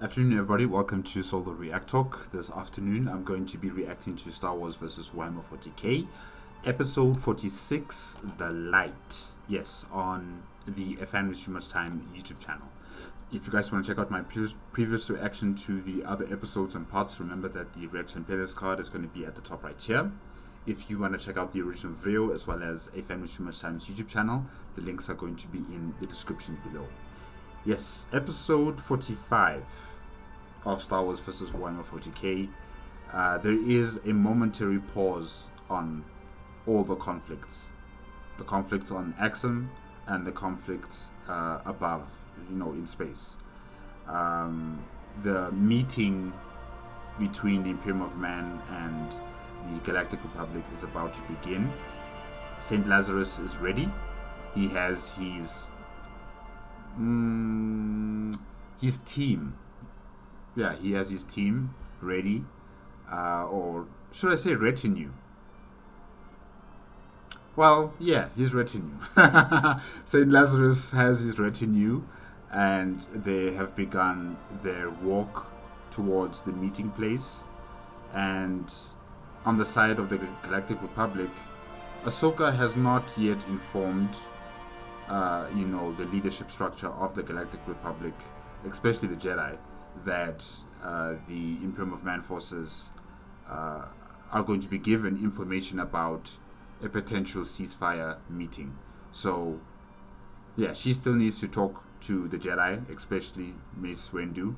Afternoon, everybody. Welcome to Solo ReacTalk. This afternoon, I'm going to be reacting to Star Wars vs. Warhammer 40K, Episode 46, The Light. Yes, on the A Fan With Too Much Time YouTube channel. If you guys want to check out my previous reaction to the other episodes and parts, remember that the reaction playlist card is going to be at the top right here. If you want to check out the original video as well as A Fan With Too Much Time's YouTube channel, the links are going to be in the description below. Yes, episode 45 of Star Wars vs. Warhammer 40K. There is a momentary pause on all the conflicts. The conflicts on Axum and the conflicts above, in space. The meeting between the Imperium of Man and the Galactic Republic is about to begin. Saint Lazarus is ready. He has his team. Yeah, he has his team ready, or should I say retinue? Well, yeah, his retinue. Saint Lazarus has his retinue, and they have begun their walk towards the meeting place. And on the side of the Galactic Republic, Ashoka has not yet informed the leadership structure of the Galactic Republic, especially the Jedi, that the Imperium of Man forces are going to be given information about a potential ceasefire meeting. So, yeah, she still needs to talk to the Jedi, especially Mace Windu,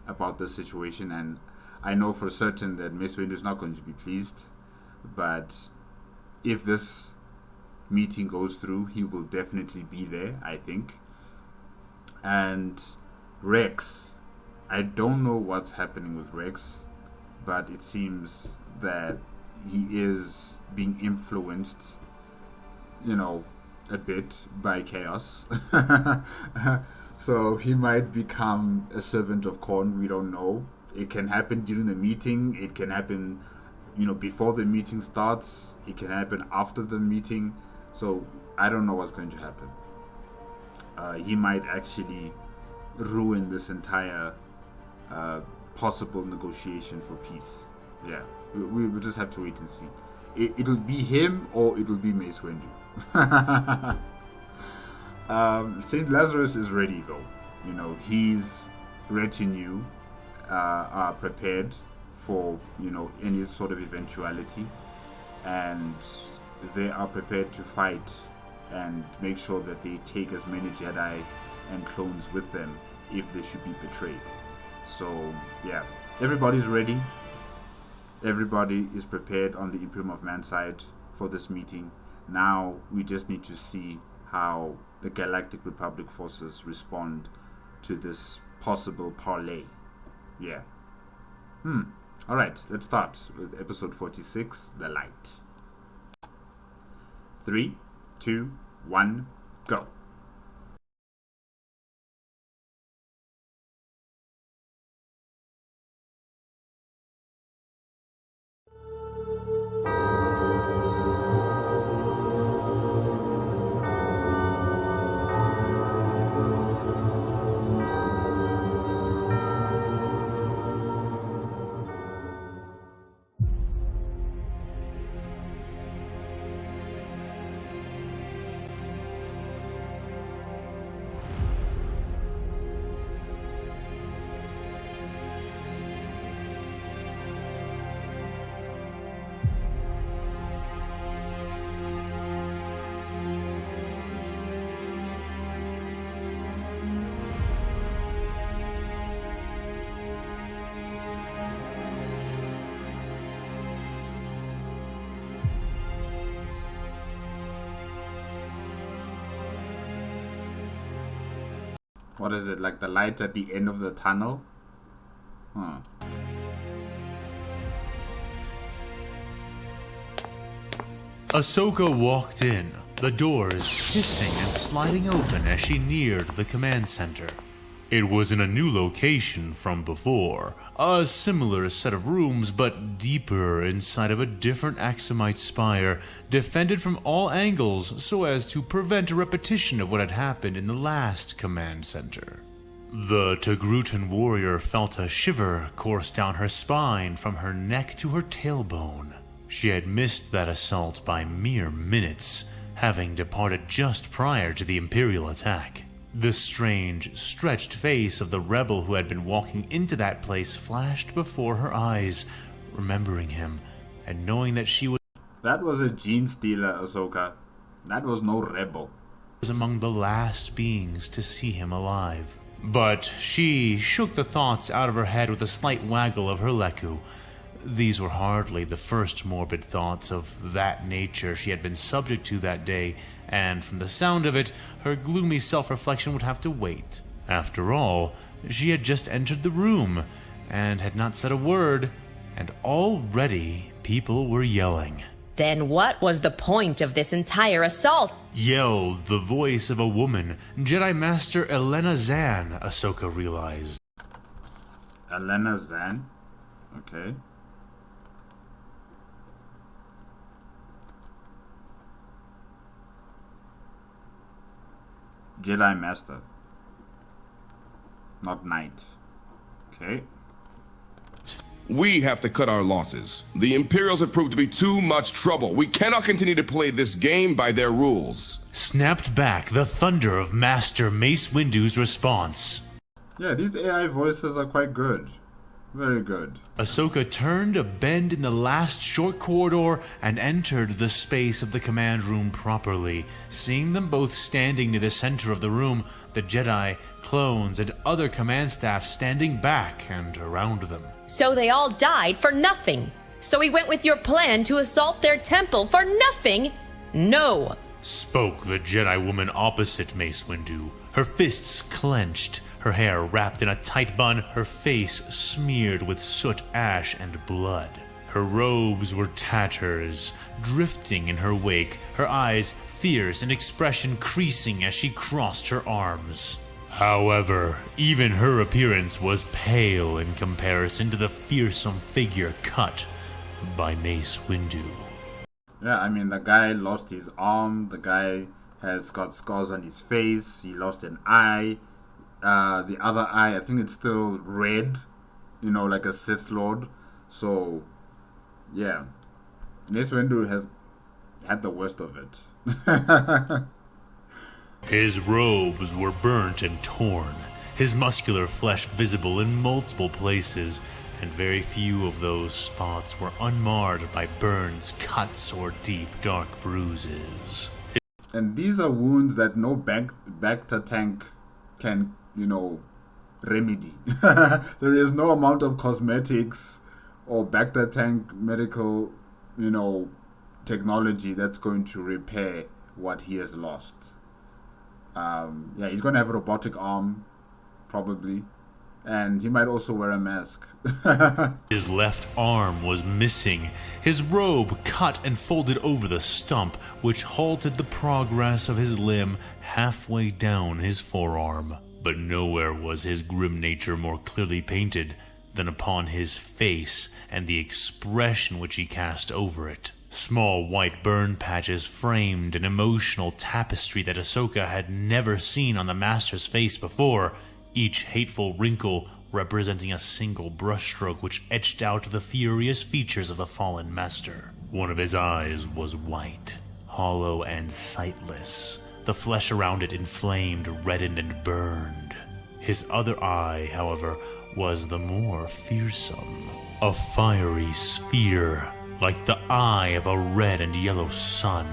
about the situation. And I know for certain that Mace Windu is not going to be pleased, but if this meeting goes through, he will definitely be there, I think. And Rex, I don't know what's happening with Rex, but it seems that he is being influenced, a bit by chaos. So he might become a servant of Khorne, we don't know. It can happen during the meeting, it can happen, before the meeting starts, it can happen after the meeting. So I don't know what's going to happen. He might actually ruin this entire possible negotiation for peace. Yeah, we'll just have to wait and see. It'll be him or it'll be Mace Windu. Saint Lazarus is ready though. His retinue are prepared for any sort of eventuality, and they are prepared to fight and make sure that they take as many Jedi and clones with them if they should be betrayed. So yeah, everybody's ready. Everybody is prepared on the Imperium of Man side for this meeting. Now we just need to see how the Galactic Republic forces respond to this possible parley. Yeah. Alright, let's start with episode 46, The Light. 3, 2, 1, go. What is it, like the light at the end of the tunnel? Huh. Ashoka walked in, the doors hissing and sliding open as she neared the command center. It was in a new location from before, a similar set of rooms but deeper inside of a different Axumite spire, defended from all angles so as to prevent a repetition of what had happened in the last command center. The Togrutan warrior felt a shiver course down her spine from her neck to her tailbone. She had missed that assault by mere minutes, having departed just prior to the Imperial attack. The strange, stretched face of the rebel who had been walking into that place flashed before her eyes, remembering him, and knowing that she was That was a gene stealer, Ashoka. That was no rebel. among the last beings to see him alive. But she shook the thoughts out of her head with a slight waggle of her leku. These were hardly the first morbid thoughts of that nature she had been subject to that day, and from the sound of it, her gloomy self-reflection would have to wait. After all, she had just entered the room, and had not said a word, and already people were yelling. Then what was the point of this entire assault? Yelled the voice of a woman, Jedi Master Elena Zan, Ashoka realized. Elena Zan? Okay. Jedi Master. Not Knight. Okay. We have to cut our losses. The Imperials have proved to be too much trouble. We cannot continue to play this game by their rules. Snapped back the thunder of Master Mace Windu's response. Yeah, these AI voices are quite good. Very good. Ashoka turned a bend in the last short corridor and entered the space of the command room properly. Seeing them both standing near the center of the room, the Jedi, clones, and other command staff standing back and around them. So they all died for nothing. So we went with your plan to assault their temple for nothing? No. Spoke the Jedi woman opposite Mace Windu, her fists clenched, her hair wrapped in a tight bun, her face smeared with soot, ash, and blood. Her robes were tatters, drifting in her wake, her eyes fierce and expression creasing as she crossed her arms. However, even her appearance was pale in comparison to the fearsome figure cut by Mace Windu. Yeah, I mean, the guy lost his arm, the guy has got scars on his face, he lost an eye. The other eye, I think it's still red, you know, like a Sith Lord. So, yeah, Mace Windu has had the worst of it. His robes were burnt and torn, his muscular flesh visible in multiple places, and very few of those spots were unmarred by burns, cuts, or deep, dark bruises. And these are wounds that no Bacta tank can, you know, remedy. There is no amount of cosmetics or Bacta tank medical, you know, technology that's going to repair what he has lost. Yeah, he's going to have a robotic arm, probably. And he might also wear a mask. His left arm was missing, his robe cut and folded over the stump, which halted the progress of his limb halfway down his forearm. But nowhere was his grim nature more clearly painted than upon his face and the expression which he cast over it. Small white burn patches framed an emotional tapestry that Ashoka had never seen on the Master's face before, each hateful wrinkle representing a single brushstroke which etched out the furious features of the fallen Master. One of his eyes was white, hollow and sightless, the flesh around it inflamed, reddened, and burned. His other eye, however, was the more fearsome, a fiery sphere, like the eye of a red and yellow sun,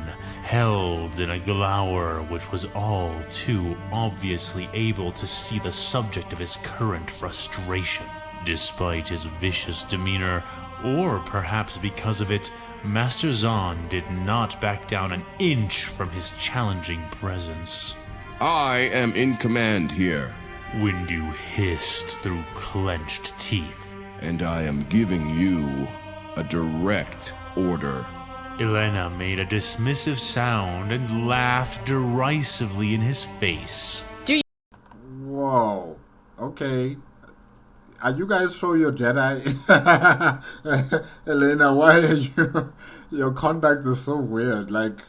held in a glower which was all too obviously able to see the subject of his current frustration. Despite his vicious demeanor, or perhaps because of it, Master Zahn did not back down an inch from his challenging presence. I am in command here, Windu hissed through clenched teeth. and I am giving you a direct order. Elena made a dismissive sound and laughed derisively in his face. Whoa. Okay. Are you guys sure you're Jedi? Elena, why are you... Your conduct is so weird. Like,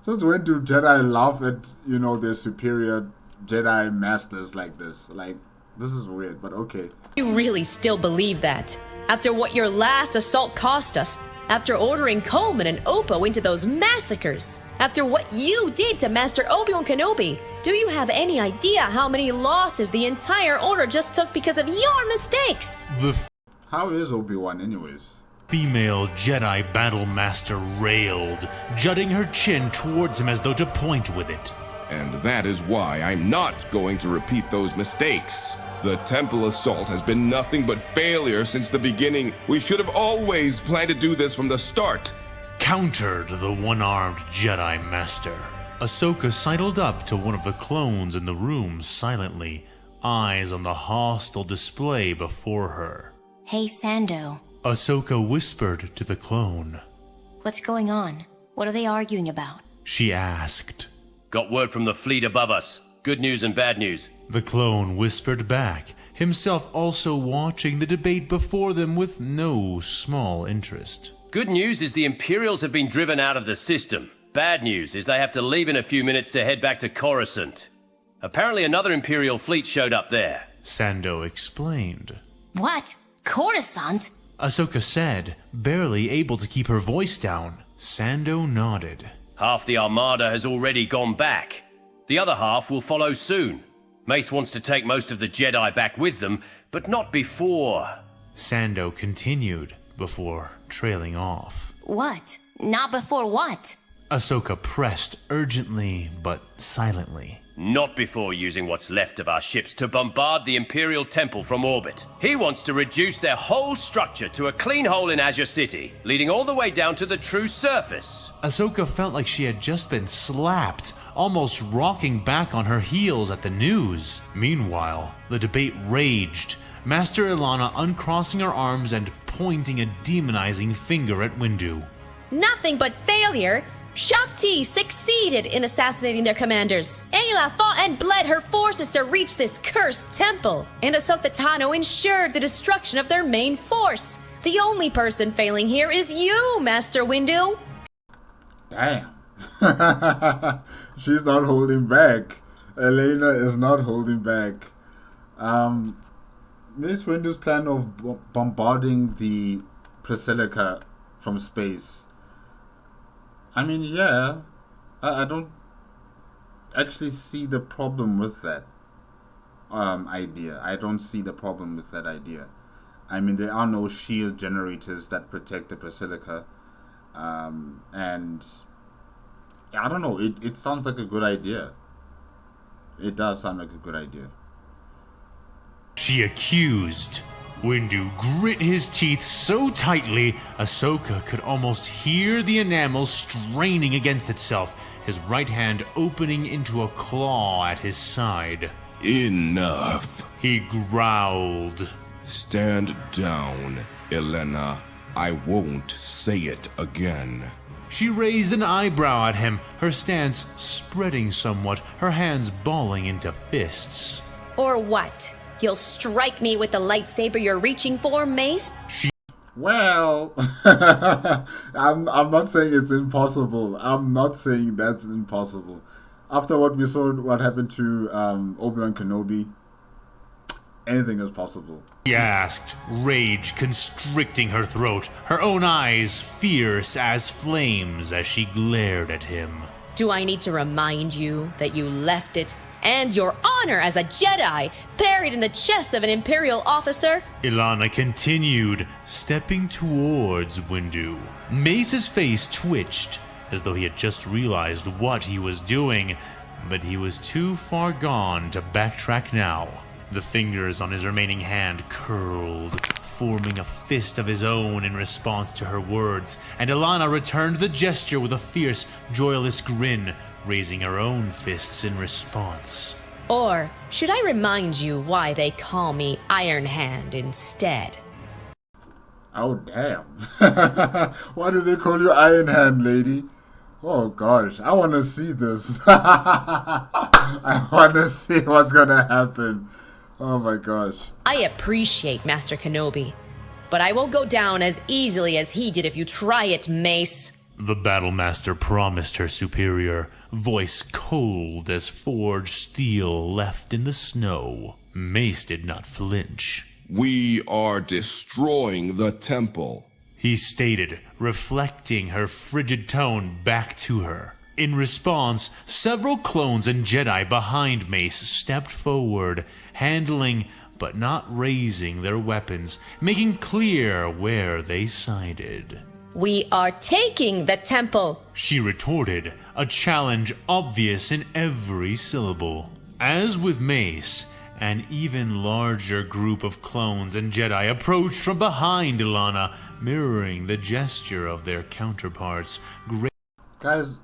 since when do Jedi laugh at, you know, their superior Jedi masters like this. Like, this is weird, but okay. You really still believe that? After what your last assault cost us? After ordering Coleman and Oppo into those massacres? After what you did to Master Obi-Wan Kenobi? Do you have any idea how many losses the entire Order just took because of your mistakes? How is Obi-Wan anyways? Female Jedi Battle Master railed, jutting her chin towards him as though to point with it. And that is why I'm not going to repeat those mistakes. The temple assault has been nothing but failure since the beginning. We should have always planned to do this from the start. Countered the one-armed Jedi Master. Ahsoka sidled up to one of the clones in the room silently, eyes on the hostile display before her. Hey, Sando. Ahsoka whispered to the clone. What's going on? What are they arguing about? She asked. Got word from the fleet above us. Good news and bad news. The clone whispered back, himself also watching the debate before them with no small interest. Good news is the Imperials have been driven out of the system. Bad news is they have to leave in a few minutes to head back to Coruscant. Apparently another Imperial fleet showed up there. Sando explained. What? Coruscant? Ahsoka said, barely able to keep her voice down. Sando nodded. Half the Armada has already gone back. The other half will follow soon. Mace wants to take most of the Jedi back with them, but not before. Sando continued, before trailing off. What? Not before what? Ahsoka pressed urgently, but silently. Not before using what's left of our ships to bombard the Imperial Temple from orbit. He wants to reduce their whole structure to a clean hole in Azure City, leading all the way down to the true surface. Ahsoka felt like she had just been slapped, almost rocking back on her heels at the news. Meanwhile, the debate raged, Master Ilana uncrossing her arms and pointing a demonizing finger at Windu. Nothing but failure. Shakti succeeded in assassinating their commanders. Ayla fought and bled her forces to reach this cursed temple. And Ahsoka Tano ensured the destruction of their main force. The only person failing here is you, Master Windu. Damn. She's not holding back. Elena is not holding back. Mace Windu's plan of bombarding the Basilica from space. I mean, yeah, I don't actually see the problem with that idea. I don't see the problem with that idea. I mean, there are no shield generators that protect the Basilica. And I don't know, it sounds like a good idea. It does sound like a good idea. She accused. Windu grit his teeth so tightly, Ahsoka could almost hear the enamel straining against itself, his right hand opening into a claw at his side. Enough. He growled. Stand down, Elena. I won't say it again. She raised an eyebrow at him, her stance spreading somewhat, her hands balling into fists. Or what? You'll strike me with the lightsaber you're reaching for, Mace? Well, I'm not saying it's impossible. I'm not saying that's impossible. After what we saw, what happened to Obi-Wan Kenobi, anything is possible. She asked, rage constricting her throat, her own eyes fierce as flames as she glared at him. Do I need to remind you that you left it and your honor as a Jedi buried in the chest of an Imperial officer? Ilana continued, stepping towards Windu. Mace's face twitched, as though he had just realized what he was doing, but he was too far gone to backtrack now. The fingers on his remaining hand curled, forming a fist of his own in response to her words, and Ilana returned the gesture with a fierce, joyless grin, raising her own fists in response. Or should I remind you why they call me Iron Hand instead? Oh, damn. Why do they call you Iron Hand, lady? Oh, gosh. I want to see this. I want to see what's going to happen. Oh, my gosh. I appreciate Master Kenobi, but I will go down as easily as he did if you try it, Mace. the Battlemaster promised her superior, voice cold as forged steel left in the snow. Mace did not flinch. We are destroying the temple, he stated, reflecting her frigid tone back to her. In response, several clones and Jedi behind Mace stepped forward, handling but not raising their weapons, making clear where they sided. We are taking the temple, she retorted, a challenge obvious in every syllable. As with Mace, an even larger group of clones and Jedi approached from behind Ilana, mirroring the gesture of their counterparts. Guys,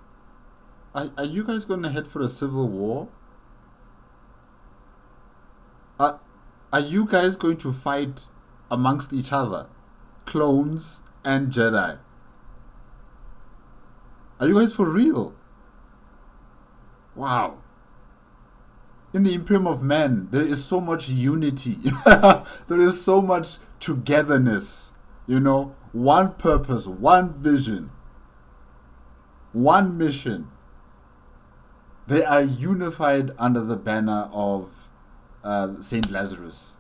are you guys going to head for a civil war? Are you guys going to fight amongst each other? Clones and Jedi. Are you guys for real? Wow. In the Imperium of Man, there is so much unity. There is so much togetherness. You know, one purpose, one vision, one mission. They are unified under the banner of Saint Lazarus.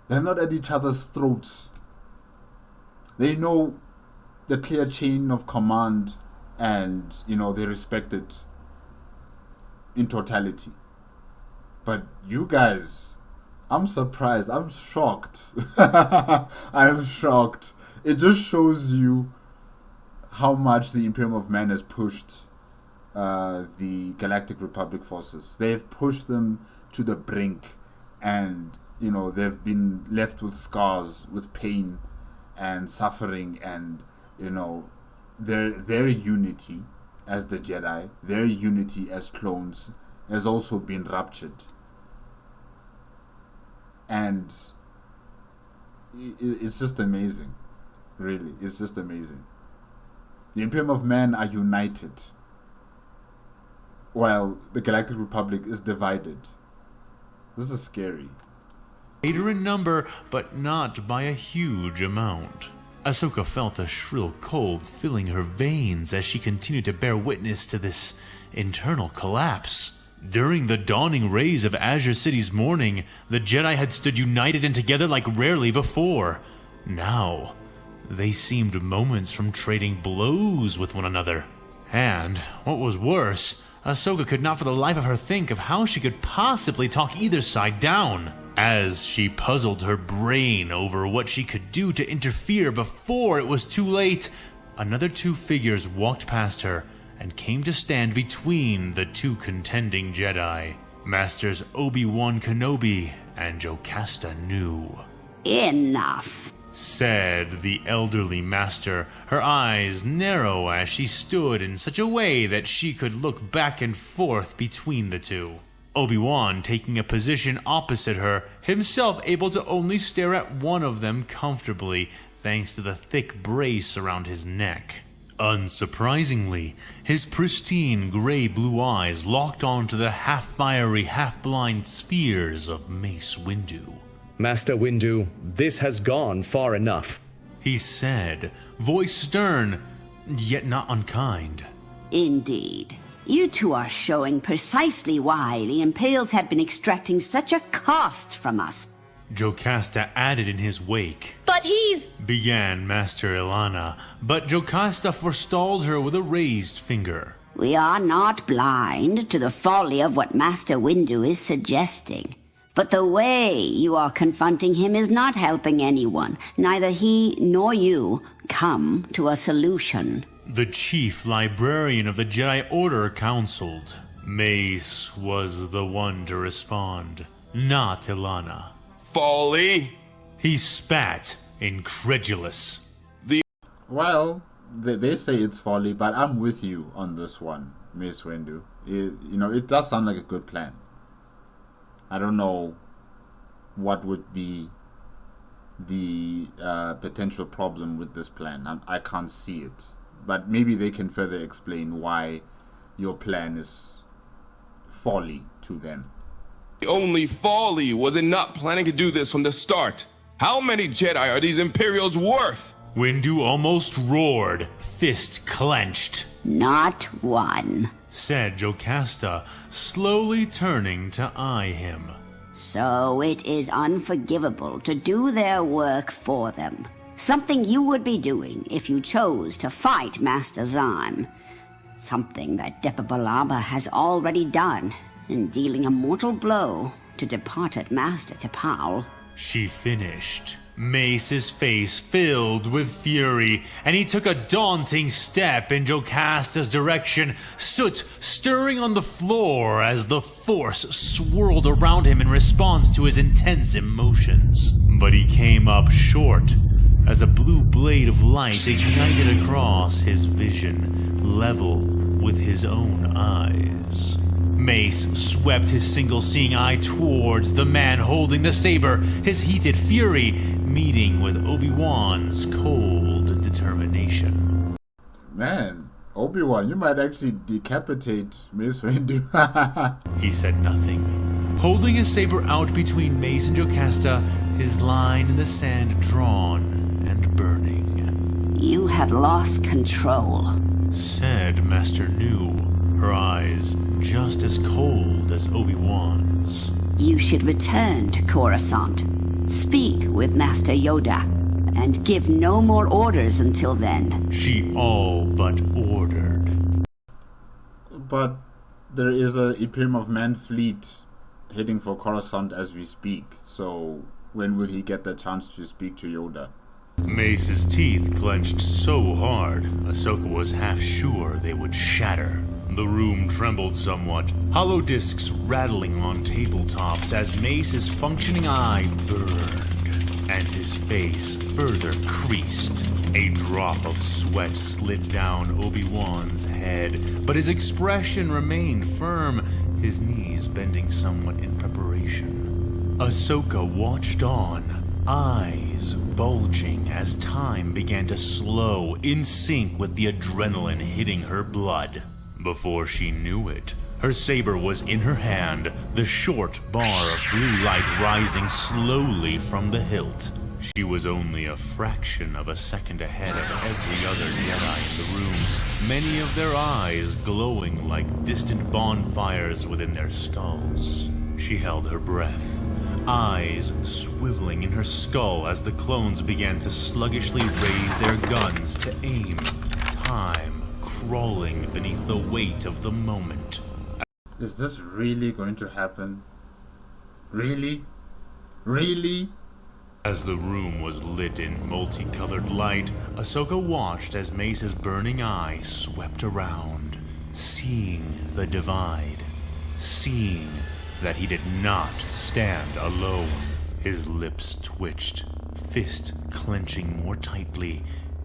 They're not at each other's throats. They know the clear chain of command, and they respect it in totality. But you guys, I'm surprised. I'm shocked. I'm shocked. It just shows you how much the Imperium of Man has pushed the Galactic Republic forces. They've pushed them to the brink, and they've been left with scars, with pain and suffering, and their unity as the Jedi, their unity as clones, has also been ruptured. And it's just amazing. Really, it's just amazing. The Imperium of Man are united, while the Galactic Republic is divided. This is scary. Greater in number, but not by a huge amount. Ashoka felt a shrill cold filling her veins as she continued to bear witness to this internal collapse. During the dawning rays of Azure City's morning, the Jedi had stood united and together like rarely before. Now, they seemed moments from trading blows with one another. And, what was worse, Ashoka could not for the life of her think of how she could possibly talk either side down. As she puzzled her brain over what she could do to interfere before it was too late, another two figures walked past her and came to stand between the two contending Jedi, Masters Obi-Wan Kenobi and Jocasta Nu. Enough, said the elderly master, her eyes narrow as she stood in such a way that she could look back and forth between the two. Obi-Wan taking a position opposite her, himself able to only stare at one of them comfortably, thanks to the thick brace around his neck. Unsurprisingly, his pristine gray-blue eyes locked onto the half-fiery, half-blind spheres of Mace Windu. Master Windu, this has gone far enough, he said, voice stern, yet not unkind. Indeed. You two are showing precisely why the Imperials have been extracting such a cost from us. Jocasta added in his wake. But he's... began Master Ilana, but Jocasta forestalled her with a raised finger. We are not blind to the folly of what Master Windu is suggesting. But the way you are confronting him is not helping anyone. Neither he nor you come to a solution. The chief librarian of the Jedi Order counseled. Mace was the one to respond, not Ilana. Folly? He spat, incredulous. Well, they say it's folly, but I'm with you on this one, Mace Windu. It does sound like a good plan. I don't know what would be the potential problem with this plan. I can't see it. But maybe they can further explain why your plan is folly to them. The only folly was in not planning to do this from the start. How many Jedi are these Imperials worth? Windu almost roared, fist clenched. Not one. Said Jocasta, slowly turning to eye him. So it is unforgivable to do their work for them. Something you would be doing if you chose to fight Master Zyme. Something that Depa Billaba has already done in dealing a mortal blow to departed Master T'Pau. She finished. Mace's face filled with fury, and he took a daunting step in Jocasta's direction, soot stirring on the floor as the Force swirled around him in response to his intense emotions. But he came up short, as a blue blade of light ignited across his vision, level with his own eyes. Mace swept his single-seeing eye towards the man holding the saber, his heated fury meeting with Obi-Wan's cold determination. Man, Obi-Wan, you might actually decapitate Mace Windu. He said nothing, holding his saber out between Mace and Jocasta, his line in the sand drawn and burning. You have lost control, said Master Nu, her eyes just as cold as Obi-Wan's. You should return to Coruscant. Speak with Master Yoda, and give no more orders until then. She all but ordered. But there is a Imperium of Man fleet heading for Coruscant as we speak, so when will he get the chance to speak to Yoda? Mace's teeth clenched so hard, Ashoka was half sure they would shatter. The room trembled somewhat, hollow discs rattling on tabletops as Mace's functioning eye burned, and his face further creased. A drop of sweat slid down Obi-Wan's head, but his expression remained firm, his knees bending somewhat in preparation. Ashoka watched on, eyes bulging as time began to slow in sync with the adrenaline hitting her blood. Before she knew it, her saber was in her hand, the short bar of blue light rising slowly from the hilt. She was only a fraction of a second ahead of every other Jedi in the room, many of their eyes glowing like distant bonfires within their skulls. She held her breath, eyes swiveling in her skull as the clones began to sluggishly raise their guns to aim. Time crawling beneath the weight of the moment. Is this really going to happen? Really? Really? As the room was lit in multicolored light, Ashoka watched as Mace's burning eye swept around, seeing the divide, seeing that he did not stand alone. His lips twitched, fist clenching more tightly,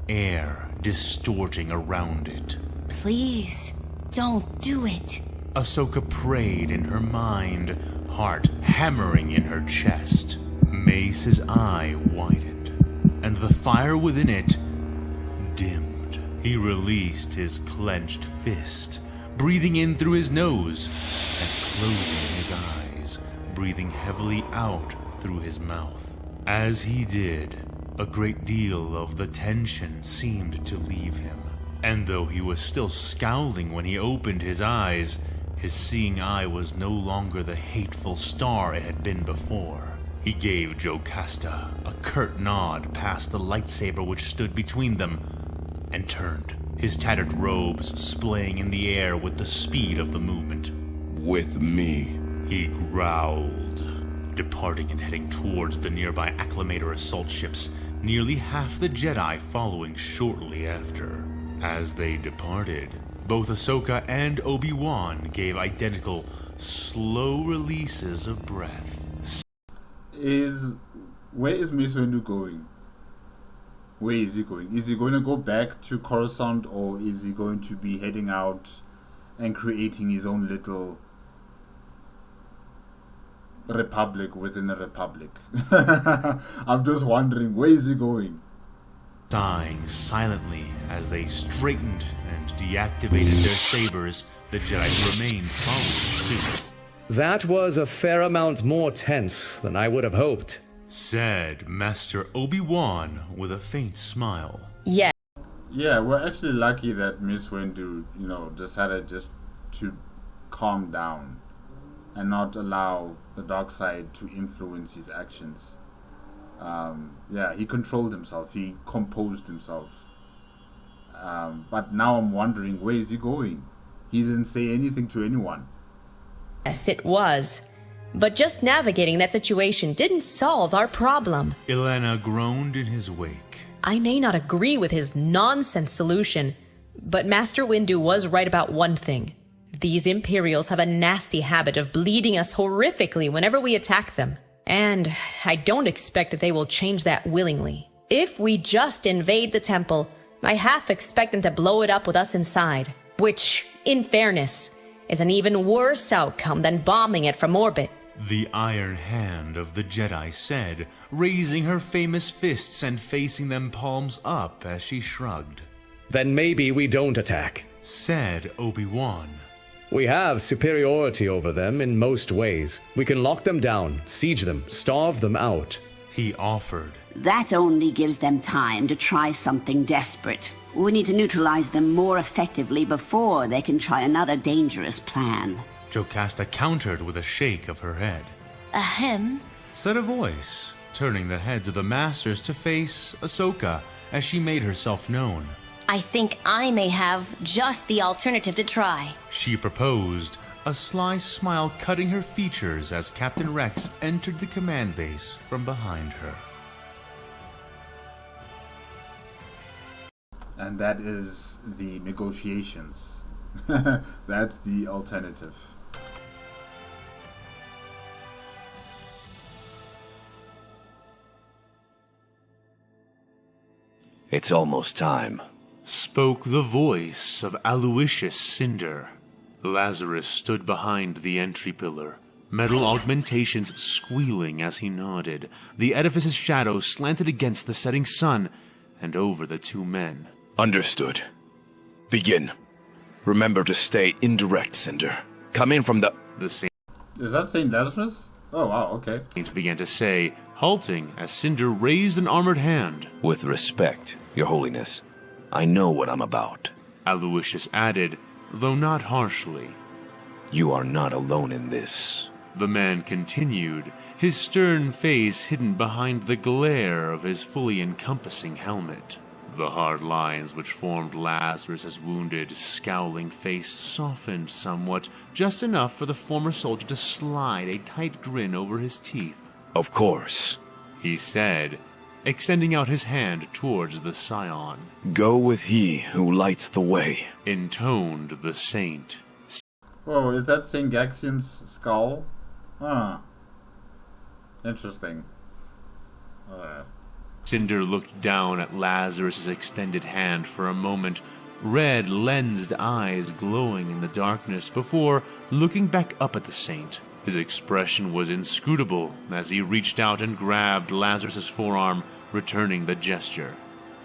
air distorting around it. Please, don't do it. Ashoka prayed in her mind, heart hammering in her chest. Mace's eye widened, and the fire within it dimmed. He released his clenched fist, breathing in through his nose and closing his eyes, breathing heavily out through his mouth. As he did, a great deal of the tension seemed to leave him, and though he was still scowling when he opened his eyes, his seeing eye was no longer the hateful star it had been before. He gave Jocasta a curt nod past the lightsaber which stood between them, and turned, his tattered robes splaying in the air with the speed of the movement. With me, he growled, departing and heading towards the nearby Acclamator assault ships, nearly half the Jedi following shortly after. As they departed, both Ashoka and Obi-Wan gave identical, slow releases of breath. Where is Mace Windu going? Where is he going? Is he going to go back to Coruscant, or is he going to be heading out and creating his own little republic within a republic? I'm just wondering, where is he going? Sighing silently as they straightened and deactivated their sabers, the Jedi remained following suit. That was a fair amount more tense than I would have hoped, said Master Obi-Wan with a faint smile. Yeah. Yeah, we're actually lucky that Mace Windu, decided just to calm down and not allow the dark side to influence his actions. He controlled himself. He composed himself. But now I'm wondering, where is he going? He didn't say anything to anyone. Yes, it was. But just navigating that situation didn't solve our problem. Ilana groaned in his wake. I may not agree with his nonsense solution, but Master Windu was right about one thing. These Imperials have a nasty habit of bleeding us horrifically whenever we attack them. And I don't expect that they will change that willingly. If we just invade the temple, I half expect them to blow it up with us inside. Which, in fairness, is an even worse outcome than bombing it from orbit. The iron hand of the Jedi said, raising her famous fists and facing them palms up as she shrugged. Then maybe we don't attack, said Obi-Wan. We have superiority over them in most ways. We can lock them down, siege them, starve them out. He offered. That only gives them time to try something desperate. We need to neutralize them more effectively before they can try another dangerous plan. Jocasta countered with a shake of her head. Ahem, Said a voice, turning the heads of the masters to face Ashoka as she made herself known. I think I may have just the alternative to try. She proposed, a sly smile cutting her features as Captain Rex entered the command base from behind her. And that is the negotiations. That's the alternative. It's almost time, Spoke the voice of Aloysius Cinder. Lazarus stood behind the entry pillar, metal augmentations squealing as he nodded. The edifice's shadow slanted against the setting sun and over the two men. Understood. Begin. Remember to stay indirect, Cinder. Come in from the Saint Is that Saint Lazarus? Oh wow, okay. began to say, halting as Cinder raised an armored hand. With respect, Your Holiness. I know what I'm about. Aloysius added, though not harshly. You are not alone in this. The man continued, his stern face hidden behind the glare of his fully encompassing helmet. The hard lines which formed Lazarus's wounded, scowling face softened somewhat, just enough for the former soldier to slide a tight grin over his teeth. Of course. He said, extending out his hand towards the scion. Go with he who lights the way, Intoned the saint. Whoa, is that Saint Gaxian's skull? Huh. Interesting. Cinder looked down at Lazarus's extended hand for a moment, red lensed eyes glowing in the darkness before looking back up at the saint. His expression was inscrutable as he reached out and grabbed Lazarus's forearm, returning the gesture.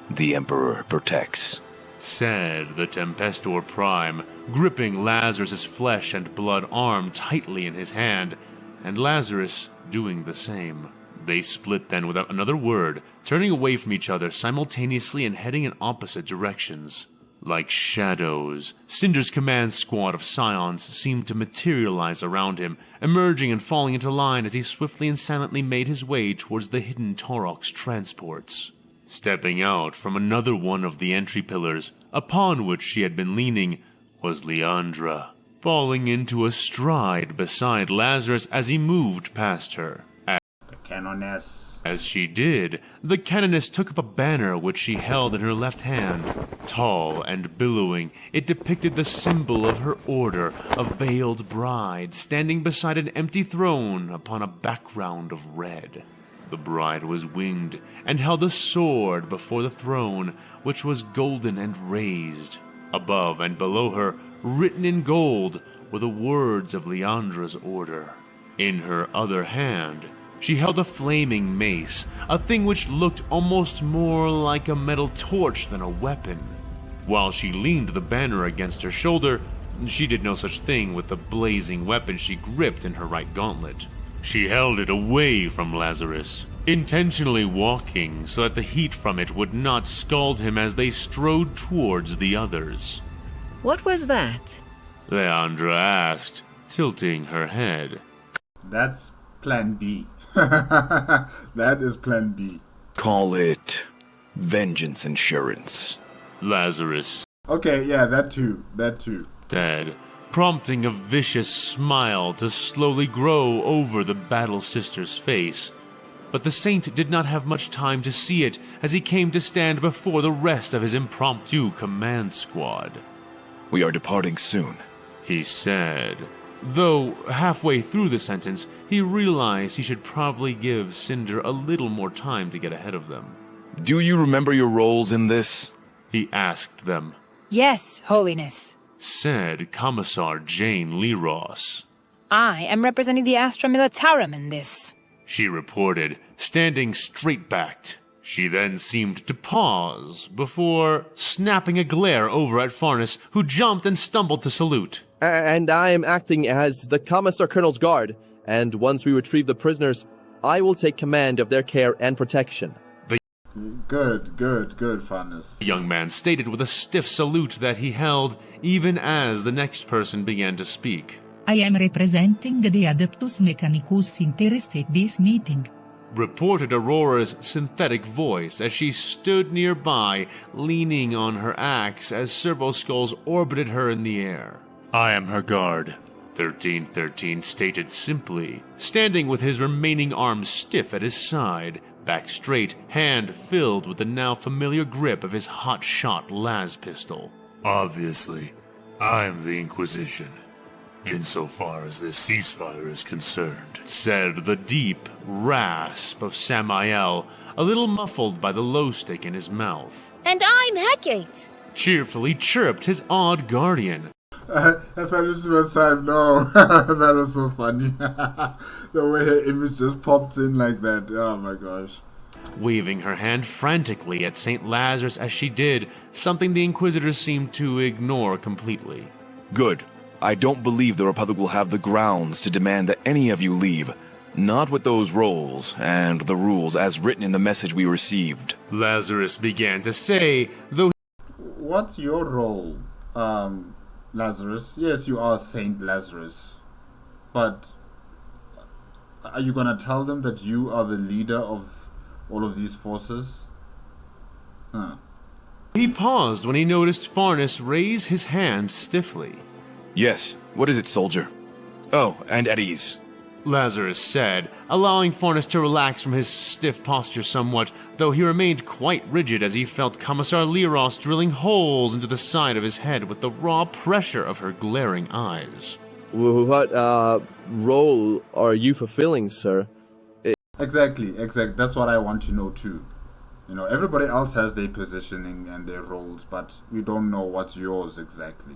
The Emperor protects, Said the Tempestor Prime, gripping Lazarus's flesh and blood arm tightly in his hand, and Lazarus doing the same. They split then without another word, turning away from each other simultaneously and heading in opposite directions. Like shadows, Cinder's command squad of scions seemed to materialize around him, emerging and falling into line as he swiftly and silently made his way towards the hidden Torok's transports. Stepping out from another one of the entry pillars, upon which she had been leaning, was Leandra, falling into a stride beside Lazarus as he moved past her. The Canoness. As she did, the canoness took up a banner which she held in her left hand. Tall and billowing, it depicted the symbol of her order, a veiled bride standing beside an empty throne upon a background of red. The bride was winged and held a sword before the throne, which was golden and raised. Above and below her, written in gold, were the words of Leandra's order. In her other hand, she held a flaming mace, a thing which looked almost more like a metal torch than a weapon. While she leaned the banner against her shoulder, she did no such thing with the blazing weapon she gripped in her right gauntlet. She held it away from Lazarus. intentionally walking so that the heat from it would not scald him as they strode towards the others. What was that? Leandra asked, tilting her head. That's Plan B. That is Plan B. Call it vengeance insurance. Lazarus. Okay, yeah, that too. Said, prompting a vicious smile to slowly grow over the battle sister's face. But the saint did not have much time to see it as he came to stand before the rest of his impromptu command squad. We are departing soon, he said, though halfway through the sentence he realized he should probably give Cinder a little more time to get ahead of them. Do you remember your roles in this? He asked them. Yes, Holiness, said Commissar Jane Leros. I am representing the Astra Militarum in this, she reported, standing straight-backed. She then seemed to pause before snapping a glare over at Farnes, who jumped and stumbled to salute. And I am acting as the Commissar Colonel's guard, and once we retrieve the prisoners, I will take command of their care and protection. Good, Farnes. The young man stated with a stiff salute that he held, even as the next person began to speak. I am representing the Adeptus Mechanicus interest at this meeting, reported Aurora's synthetic voice as she stood nearby, leaning on her axe as servo skulls orbited her in the air. I am her guard, 1313 stated simply, standing with his remaining arm stiff at his side, back straight, hand filled with the now familiar grip of his hot-shot las pistol. Obviously, I am the Inquisition, insofar as this ceasefire is concerned, said the deep rasp of Samael, a little muffled by the glow stick in his mouth. And I'm Hecate, cheerfully chirped his odd guardian. That's why this was time. No, that was so funny. The way her image just popped in like that. Oh my gosh. Waving her hand frantically at St. Lazarus as she did, something the Inquisitors seemed to ignore completely. Good. I don't believe the Republic will have the grounds to demand that any of you leave. Not with those roles and the rules as written in the message we received. Lazarus began to say, though. What's your role, Lazarus? Yes, you are Saint Lazarus. But are you gonna tell them that you are the leader of all of these forces? Huh. He paused when he noticed Farnes raise his hand stiffly. Yes, what is it, soldier? Oh, and at ease, Lazarus said, allowing Farnes to relax from his stiff posture somewhat, though he remained quite rigid as he felt Commissar Leros drilling holes into the side of his head with the raw pressure of her glaring eyes. What, role are you fulfilling, sir? Exactly. That's what I want to know too. You know, everybody else has their positioning and their roles, but we don't know what's yours exactly.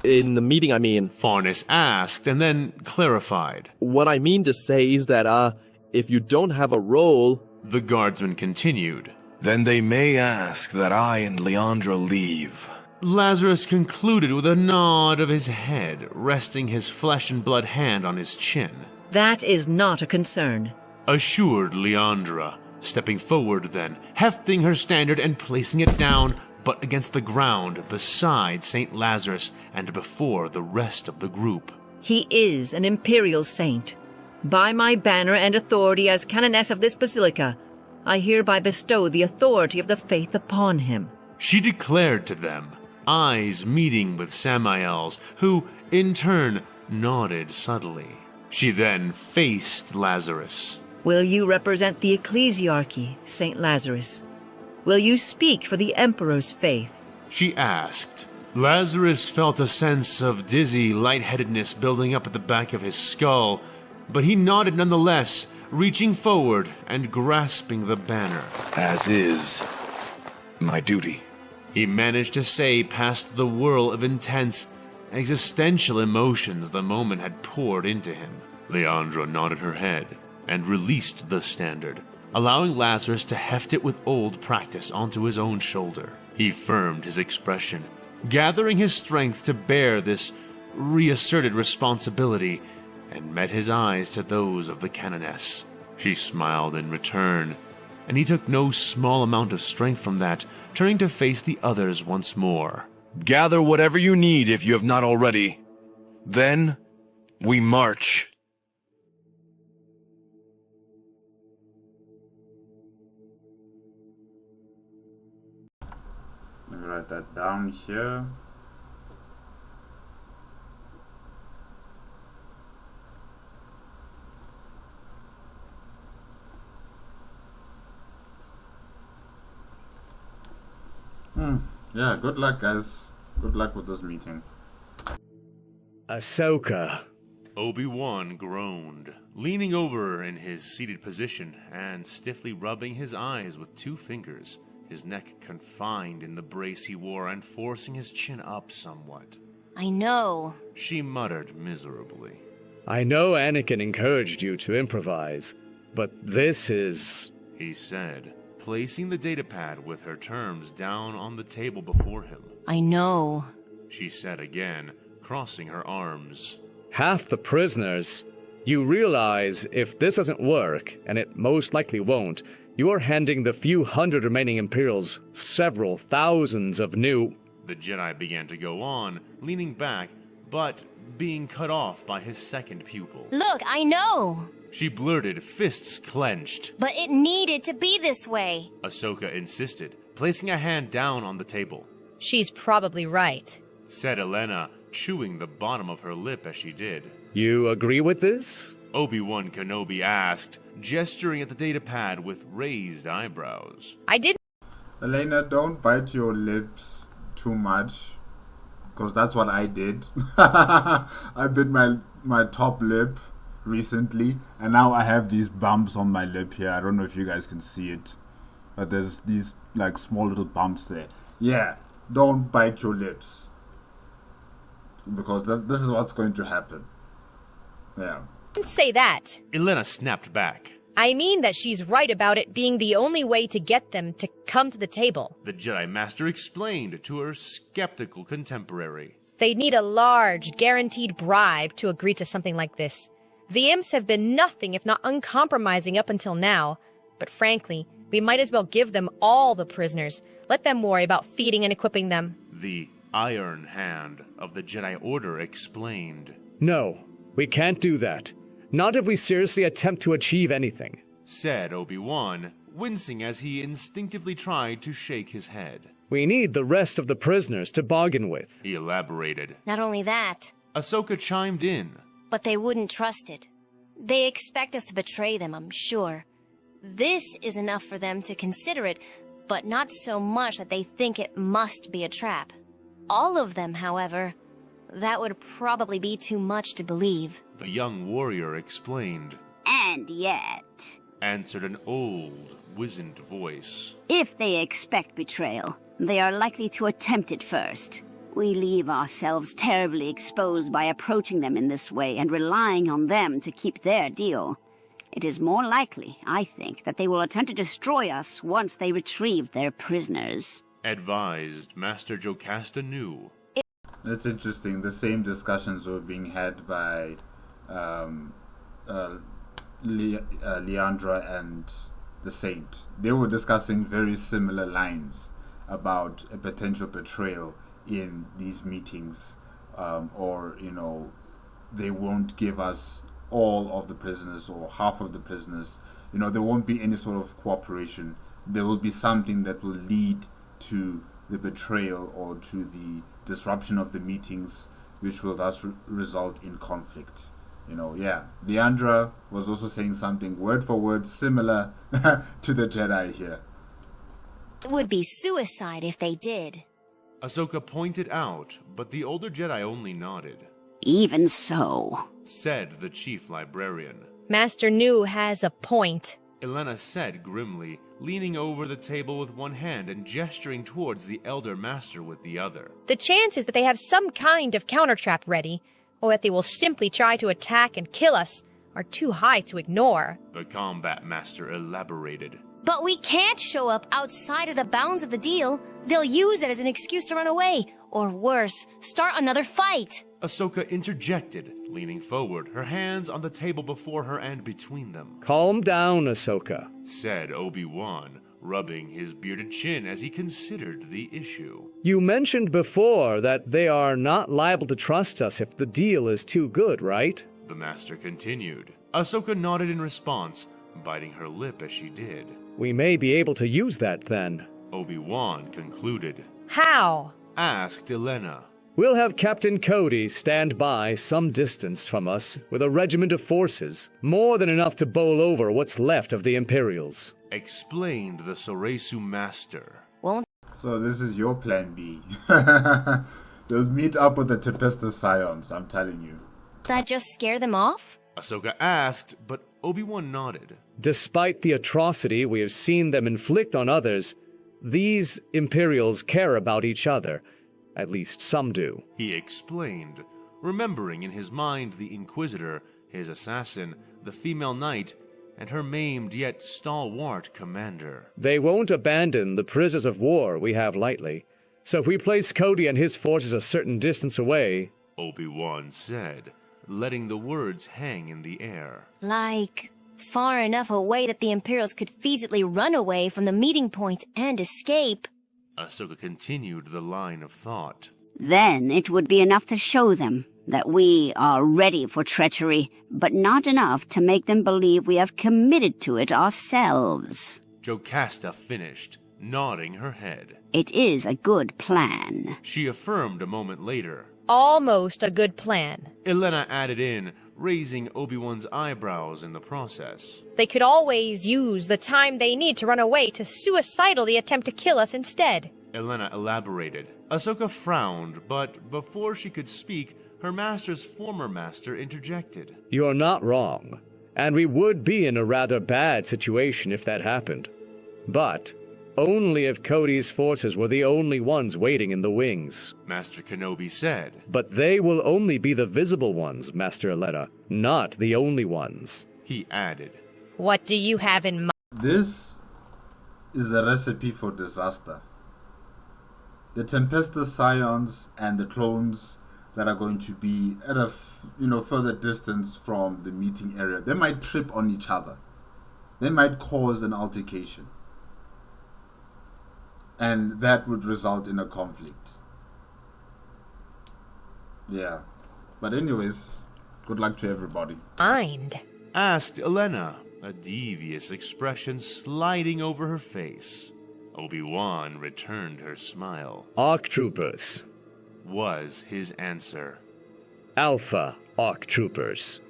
In the meeting, I mean. Farnes asked and then clarified. What I mean to say is that, if you don't have a role... The guardsman continued. Then they may ask that I and Leandra leave. Lazarus concluded with a nod of his head, resting his flesh and blood hand on his chin. That is not a concern, assured Leandra, stepping forward then, hefting her standard and placing it down, but against the ground beside St. Lazarus and before the rest of the group. He is an imperial saint. By my banner and authority as canoness of this basilica, I hereby bestow the authority of the faith upon him, she declared to them, eyes meeting with Samael's, who, in turn, nodded subtly. She then faced Lazarus. Will you represent the ecclesiarchy, St. Lazarus? Will you speak for the Emperor's faith? She asked. Lazarus felt a sense of dizzy lightheadedness building up at the back of his skull, but he nodded nonetheless, reaching forward and grasping the banner. As is my duty, he managed to say past the whirl of intense, existential emotions the moment had poured into him. Leandra nodded her head and released the standard, allowing Lazarus to heft it with old practice onto his own shoulder. He firmed his expression, gathering his strength to bear this reasserted responsibility, and met his eyes to those of the canoness. She smiled in return, and he took no small amount of strength from that, turning to face the others once more. Gather whatever you need if you have not already. Then, we march. Let me write that down here. Yeah, good luck, guys. Good luck with this meeting. Ashoka. Obi-Wan groaned, leaning over in his seated position and stiffly rubbing his eyes with 2 fingers, his neck confined in the brace he wore and forcing his chin up somewhat. I know. She muttered miserably. I know Anakin encouraged you to improvise, but this is... he said, placing the datapad with her terms down on the table before him. I know. She said again, crossing her arms. half the prisoners. You realize if this doesn't work, and it most likely won't, you are handing the few hundred remaining Imperials several thousands of new... The Jedi began to go on, leaning back, but being cut off by his second pupil. Look, I know! She blurted, fists clenched. But it needed to be this way. Ahsoka insisted, placing a hand down on the table. She's probably right, said Elena, chewing the bottom of her lip as she did. You agree with this? Obi-Wan Kenobi asked, gesturing at the datapad with raised eyebrows. I didn't... Elena, don't bite your lips too much, because that's what I did. I bit my top lip recently, and now I have these bumps on my lip here. I don't know if you guys can see it, but there's these like small little bumps there. Yeah, don't bite your lips, because this is what's going to happen. Yeah. Didn't say that. Elena snapped back. I mean that she's right about it being the only way to get them to come to the table. The Jedi Master explained to her skeptical contemporary. They'd need a large, guaranteed bribe to agree to something like this. The imps have been nothing if not uncompromising up until now. But frankly, we might as well give them all the prisoners. Let them worry about feeding and equipping them. The Iron Hand of the Jedi Order explained. No, we can't do that. Not if we seriously attempt to achieve anything, said Obi-Wan, wincing as he instinctively tried to shake his head. We need the rest of the prisoners to bargain with, he elaborated. Not only that, Ahsoka chimed in. But they wouldn't trust it. They expect us to betray them, I'm sure. This is enough for them to consider it, but not so much that they think it must be a trap. All of them, however, that would probably be too much to believe. The young warrior explained. And yet, answered an old, wizened voice. If they expect betrayal, they are likely to attempt it first. We leave ourselves terribly exposed by approaching them in this way and relying on them to keep their deal. It is more likely, I think, that they will attempt to destroy us once they retrieve their prisoners. Advised Master Jocasta knew. That's interesting. The same discussions were being had by Leandra and the Saint. They were discussing very similar lines about a potential betrayal in these meetings, or they won't give us all of the prisoners or half of the prisoners. There won't be any sort of cooperation. There will be something that will lead to the betrayal or to the disruption of the meetings, which will thus result in conflict. Leandra was also saying something word for word similar to the Jedi here. It would be suicide if they did. Ahsoka pointed out, but the older Jedi only nodded. Even so, said the chief librarian. Master Nu has a point, Elena said grimly, leaning over the table with one hand and gesturing towards the elder master with the other. The chances that they have some kind of counter-trap ready, or that they will simply try to attack and kill us, are too high to ignore. The combat master elaborated. But we can't show up outside of the bounds of the deal. They'll use it as an excuse to run away, or worse, start another fight. Ahsoka interjected, leaning forward, her hands on the table before her and between them. Calm down, Ahsoka, said Obi-Wan, rubbing his bearded chin as he considered the issue. You mentioned before that they are not liable to trust us if the deal is too good, right? The Master continued. Ahsoka nodded in response, biting her lip as she did. We may be able to use that then. Obi-Wan concluded. How? Asked Elena. We'll have Captain Cody stand by some distance from us with a regiment of forces, more than enough to bowl over what's left of the Imperials. Explained the Soresu Master. So this is your plan B. They'll meet up with the Tempestus Scions, I'm telling you. That just scare them off? Ahsoka asked, but Obi-Wan nodded. Despite the atrocity we have seen them inflict on others, these Imperials care about each other. At least some do. He explained, remembering in his mind the Inquisitor, his assassin, the female knight, and her maimed yet stalwart commander. They won't abandon the prisoners of war we have lightly. So if we place Cody and his forces a certain distance away, Obi-Wan said, letting the words hang in the air. Like, far enough away that the Imperials could feasibly run away from the meeting point and escape. Ahsoka continued the line of thought. Then it would be enough to show them that we are ready for treachery, but not enough to make them believe we have committed to it ourselves. Jocasta finished, nodding her head. It is a good plan. She affirmed a moment later. Almost a good plan. Elena added in, raising Obi-Wan's eyebrows in the process. They could always use the time they need to run away to suicidally attempt to kill us instead. Elena elaborated. Ahsoka frowned, but before she could speak, her master's former master interjected. You're not wrong, and we would be in a rather bad situation if that happened. But only if Cody's forces were the only ones waiting in the wings. Master Kenobi said. But they will only be the visible ones, Master Elena, not the only ones. He added. What do you have in mind? This is a recipe for disaster. The Tempestus Scions and the clones that are going to be at a further distance from the meeting area, they might trip on each other. They might cause an altercation. And that would result in a conflict. Yeah. But anyways, good luck to everybody. Mind? Asked Elena, a devious expression sliding over her face. Obi-Wan returned her smile. ARC Troopers. Was his answer. Alpha ARC Troopers.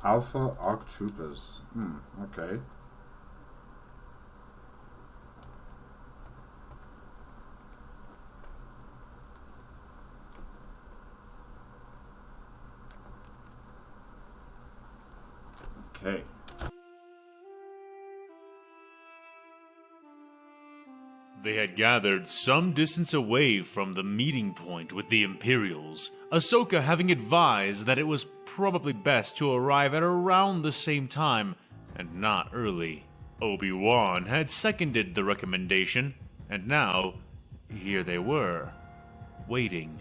Alpha ARC Troopers. Okay. Okay. They had gathered some distance away from the meeting point with the Imperials, Ahsoka having advised that it was probably best to arrive at around the same time, and not early. Obi-Wan had seconded the recommendation, and now, here they were, waiting.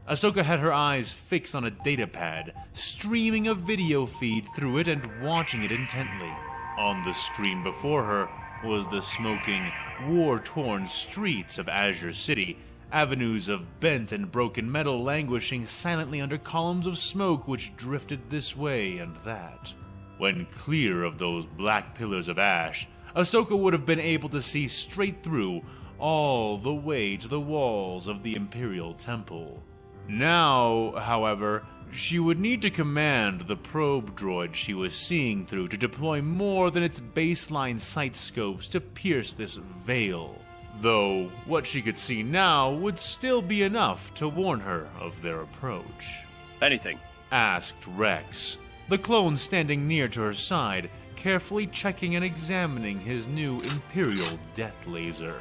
Ahsoka had her eyes fixed on a datapad, streaming a video feed through it and watching it intently. On the screen before her was the smoking, war-torn streets of Azure City, avenues of bent and broken metal languishing silently under columns of smoke which drifted this way and that. When clear of those black pillars of ash, Ahsoka would have been able to see straight through, all the way to the walls of the Imperial Temple. Now, however, she would need to command the probe droid she was seeing through to deploy more than its baseline sight scopes to pierce this veil. Though, what she could see now would still be enough to warn her of their approach. Anything? Asked Rex, the clone standing near to her side, carefully checking and examining his new Imperial death laser.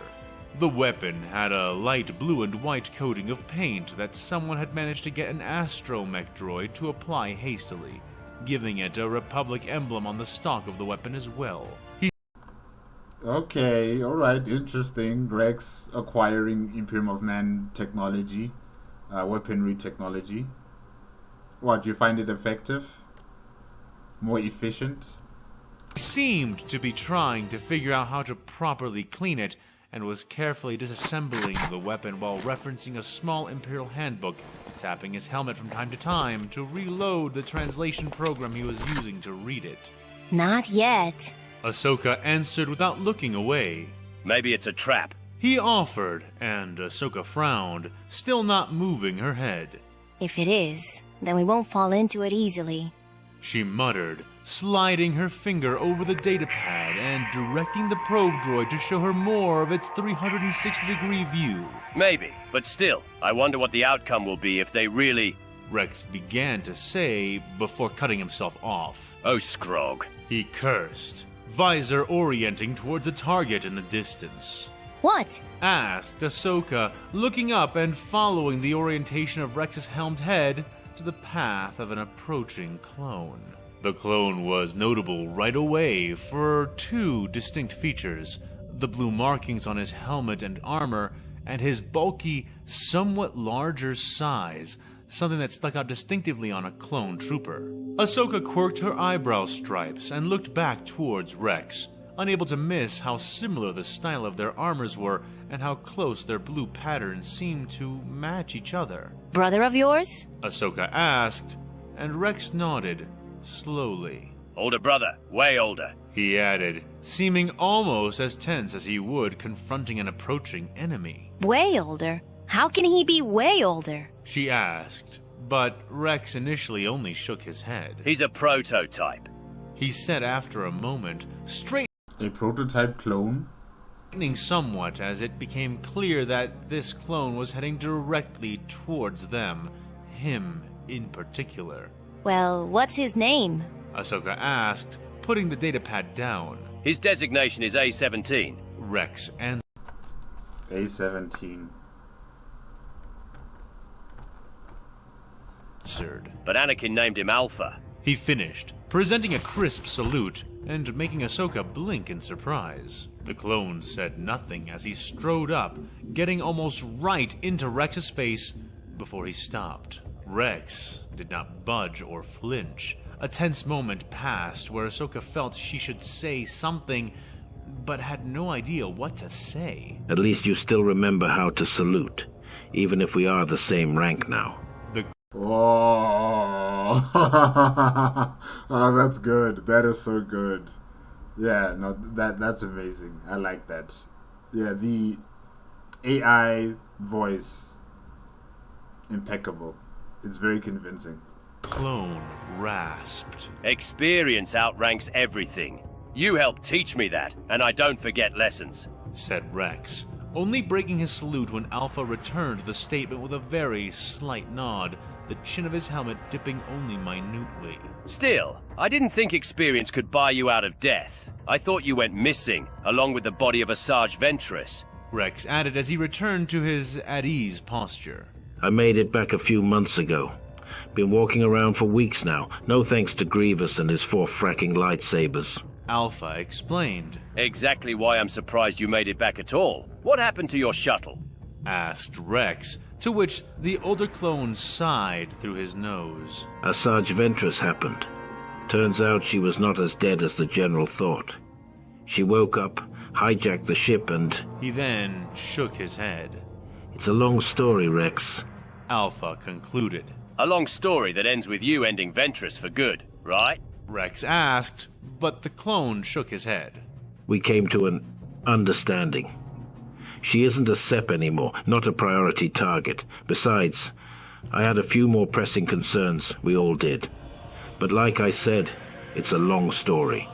The weapon had a light blue and white coating of paint that someone had managed to get an astromech droid to apply hastily, giving it a Republic emblem on the stock of the weapon as well. Okay, alright, interesting. Rex acquiring Imperium of Man technology, weaponry technology. What, do you find it effective? More efficient? He seemed to be trying to figure out how to properly clean it, and was carefully disassembling the weapon while referencing a small Imperial handbook, tapping his helmet from time to time to reload the translation program he was using to read it. Not yet. Ashoka answered without looking away. Maybe it's a trap. He offered, and Ashoka frowned, still not moving her head. If it is, then we won't fall into it easily. She muttered, sliding her finger over the datapad and directing the probe droid to show her more of its 360-degree view. Maybe, but still, I wonder what the outcome will be if they really... Rex began to say before cutting himself off. Oh, Scrog. He cursed, visor orienting towards a target in the distance. What? Asked Ashoka, looking up and following the orientation of Rex's helmed head to the path of an approaching clone. The clone was notable right away for two distinct features: the blue markings on his helmet and armor, and his bulky, somewhat larger size, something that stuck out distinctively on a clone trooper. Ashoka quirked her eyebrow stripes and looked back towards Rex, unable to miss how similar the style of their armors were and how close their blue patterns seemed to match each other. Brother of yours? Ashoka asked, and Rex nodded, slowly. Older brother, way older. He added, seeming almost as tense as he would confronting an approaching enemy. Way older? How can he be way older? She asked, but Rex initially only shook his head. He's a prototype. He said after a moment, A prototype clone? straightening somewhat as it became clear that this clone was heading directly towards them, him in particular. Well, what's his name? Ashoka asked, putting the datapad down. His designation is A-17. Rex answered. A-17. But Anakin named him Alpha. He finished, presenting a crisp salute and making Ashoka blink in surprise. The clone said nothing as he strode up, getting almost right into Rex's face before he stopped. Rex did not budge or flinch. A tense moment passed where Ashoka felt she should say something, but had no idea what to say. At least you still remember how to salute, even if we are the same rank now. Oh, oh, that's good. That is so good. Yeah, no, that's amazing. I like that. Yeah, the AI voice, impeccable. It's very convincing. Clone rasped. Experience outranks everything. You helped teach me that, and I don't forget lessons, said Rex, only breaking his salute when Alpha returned the statement with a very slight nod, the chin of his helmet dipping only minutely. Still, I didn't think experience could buy you out of death. I thought you went missing, along with the body of Asajj Ventress, Rex added as he returned to his at-ease posture. I made it back a few months ago. Been walking around for weeks now, no thanks to Grievous and his 4 fracking lightsabers. Alpha explained. Exactly why I'm surprised you made it back at all. What happened to your shuttle? Asked Rex, to which the older clone sighed through his nose. Asajj Ventress happened. Turns out she was not as dead as the General thought. She woke up, hijacked the ship, and... He then shook his head. It's a long story, Rex. Alpha concluded. A long story that ends with you ending Ventress for good, right? Rex asked, but the clone shook his head. We came to an understanding. She isn't a SEP anymore, not a priority target. Besides, I had a few more pressing concerns, we all did. But like I said, it's a long story,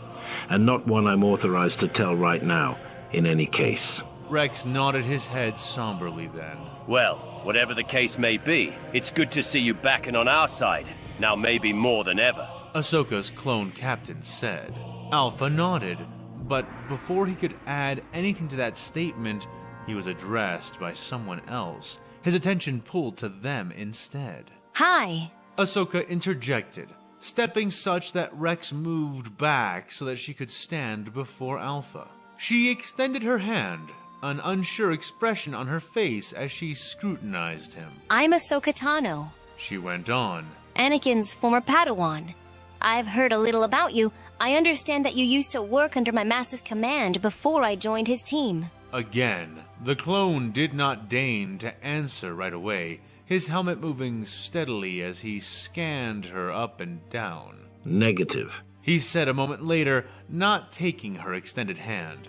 and not one I'm authorized to tell right now, in any case. Rex nodded his head somberly then. Well, whatever the case may be, it's good to see you back and on our side, now maybe more than ever, Ahsoka's clone captain said. Alpha nodded, but before he could add anything to that statement, he was addressed by someone else, his attention pulled to them instead. Hi. Ashoka interjected, stepping such that Rex moved back so that she could stand before Alpha. She extended her hand, an unsure expression on her face as she scrutinized him. I'm Ashoka Tano, She went on. Anakin's former Padawan. I've heard a little about you. I understand that you used to work under my master's command before I joined his team. Again, the clone did not deign to answer right away, his helmet moving steadily as he scanned her up and down. Negative. He said a moment later, not taking her extended hand.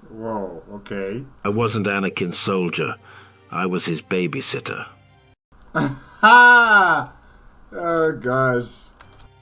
Whoa, okay. I wasn't Anakin's soldier. I was his babysitter. Ha! Oh, gosh.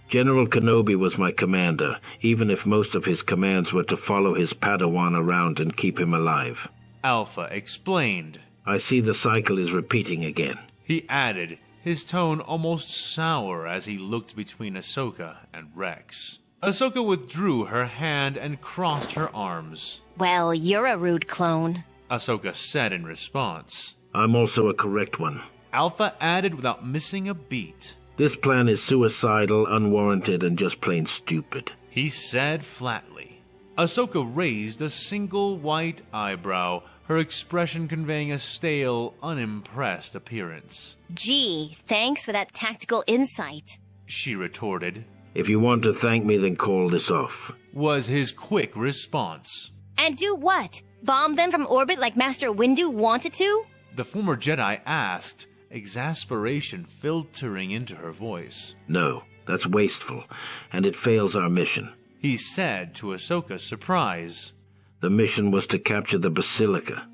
General Kenobi was my commander, even if most of his commands were to follow his Padawan around and keep him alive. Alpha explained. I see the cycle is repeating again. He added, his tone almost sour as he looked between Ashoka and Rex. Ashoka withdrew her hand and crossed her arms. Well, you're a rude clone, Ashoka said in response. I'm also a correct one. Alpha added without missing a beat. This plan is suicidal, unwarranted, and just plain stupid. He said flatly. Ashoka raised a single white eyebrow, her expression conveying a stale, unimpressed appearance. Gee, thanks for that tactical insight, She retorted. If you want to thank me, then call this off, Was his quick response. And do what? Bomb them from orbit like Master Windu wanted to? The former Jedi asked, exasperation filtering into her voice. No, that's wasteful, and it fails our mission. He said to Ashoka's surprise. The mission was to capture the Basilica.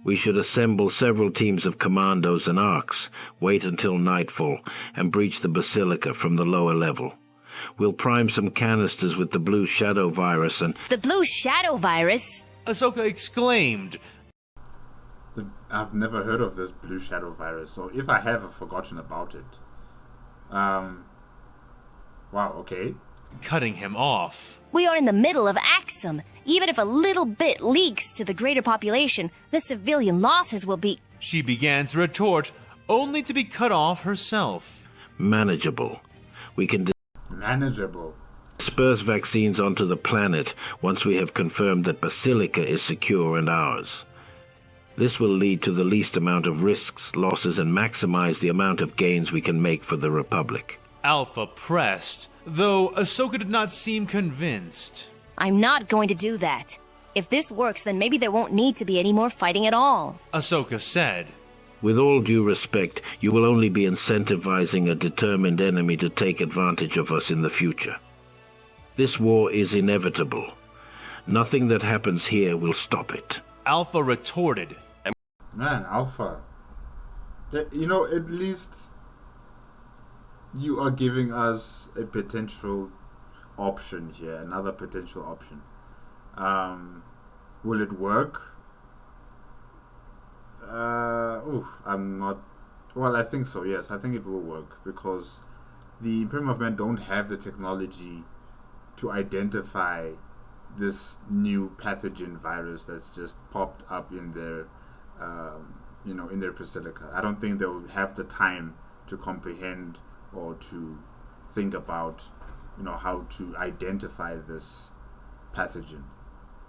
We should assemble several teams of commandos and arcs, wait until nightfall, and breach the Basilica from the lower level. We'll prime some canisters with the blue shadow virus and— The blue shadow virus? Ashoka exclaimed. I've never heard of this blue shadow virus, so if I have, I've forgotten about it. Wow, okay. Cutting him off. We are in the middle of Axum. Even if a little bit leaks to the greater population, the civilian losses will be— She began to retort, only to be cut off herself. Manageable. We can Manageable. disperse vaccines onto the planet once we have confirmed that Basilica is secure and ours. This will lead to the least amount of risks, losses, and maximize the amount of gains we can make for the Republic. Alpha pressed, though Ashoka did not seem convinced. I'm not going to do that. If this works, then maybe there won't need to be any more fighting at all, Ashoka said. With all due respect, you will only be incentivizing a determined enemy to take advantage of us in the future. This war is inevitable. Nothing that happens here will stop it. Alpha retorted. Man, Alpha. You know, at least you are giving us a potential option here, another potential option. Will it work? I'm not... Well, I think so, yes. I think it will work, because the Imperium of Men don't have the technology to identify this new pathogen virus that's just popped up in their, in their Basilica. I don't think they'll have the time to comprehend or to think about, how to identify this pathogen.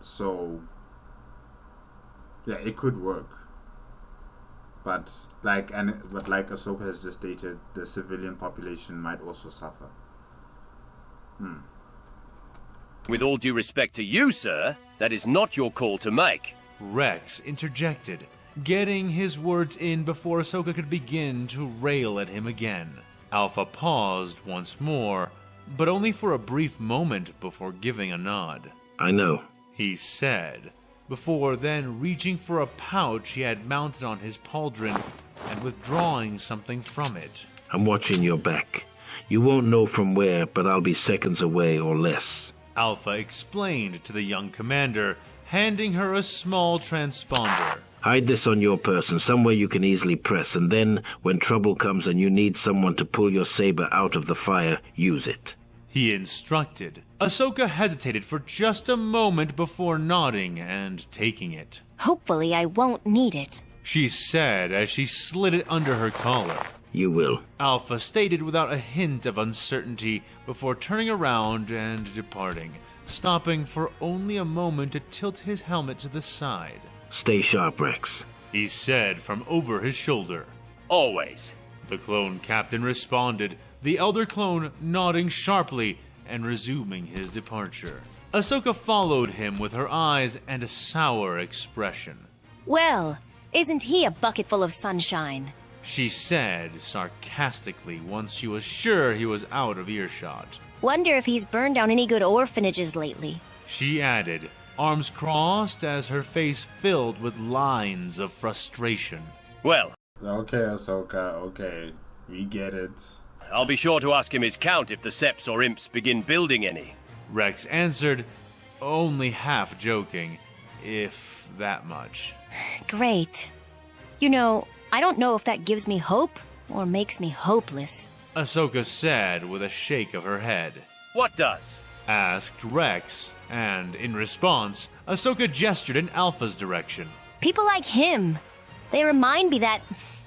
So, yeah, it could work. But like Ashoka has just stated, the civilian population might also suffer. With all due respect to you, sir, that is not your call to make. Rex interjected, getting his words in before Ashoka could begin to rail at him again. Alpha paused once more, but only for a brief moment before giving a nod. I know, he said, before then reaching for a pouch he had mounted on his pauldron and withdrawing something from it. I'm watching your back. You won't know from where, but I'll be seconds away or less. Alpha explained to the young commander, handing her a small transponder. Hide this on your person, somewhere you can easily press, and then, when trouble comes and you need someone to pull your saber out of the fire, use it. He instructed. Ashoka hesitated for just a moment before nodding and taking it. Hopefully I won't need it, she said as she slid it under her collar. You will, Alpha stated without a hint of uncertainty before turning around and departing, stopping for only a moment to tilt his helmet to the side. Stay sharp, Rex. He said from over his shoulder. Always. The clone captain responded, the elder clone nodding sharply and resuming his departure. Ashoka followed him with her eyes and a sour expression. Well, isn't he a bucket full of sunshine? She said sarcastically once she was sure he was out of earshot. Wonder if he's burned down any good orphanages lately. She added, arms crossed as her face filled with lines of frustration. Well. Okay, Ashoka, okay. We get it. I'll be sure to ask him his count if the Seps or Imps begin building any. Rex answered, only half joking, if that much. Great. You know, I don't know if that gives me hope or makes me hopeless. Ashoka said with a shake of her head. What does? Asked Rex, and in response, Ashoka gestured in Alpha's direction. People like him. They remind me that,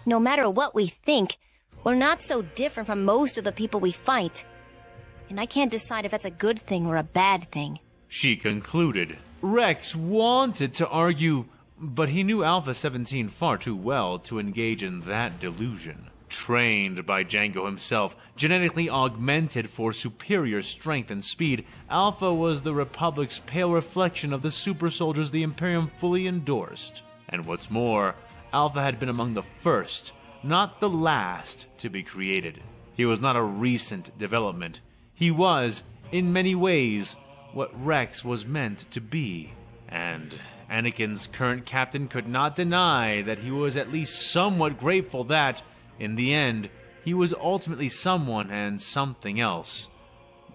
no matter what we think, we're not so different from most of the people we fight. And I can't decide if that's a good thing or a bad thing. She concluded. Rex wanted to argue, but he knew Alpha 17 far too well to engage in that delusion. Trained by Django himself, genetically augmented for superior strength and speed, Alpha was the Republic's pale reflection of the super soldiers the Imperium fully endorsed. And what's more, Alpha had been among the first, not the last, to be created. He was not a recent development. He was, in many ways, what Rex was meant to be. And Anakin's current captain could not deny that he was at least somewhat grateful that, in the end, he was ultimately someone and something else.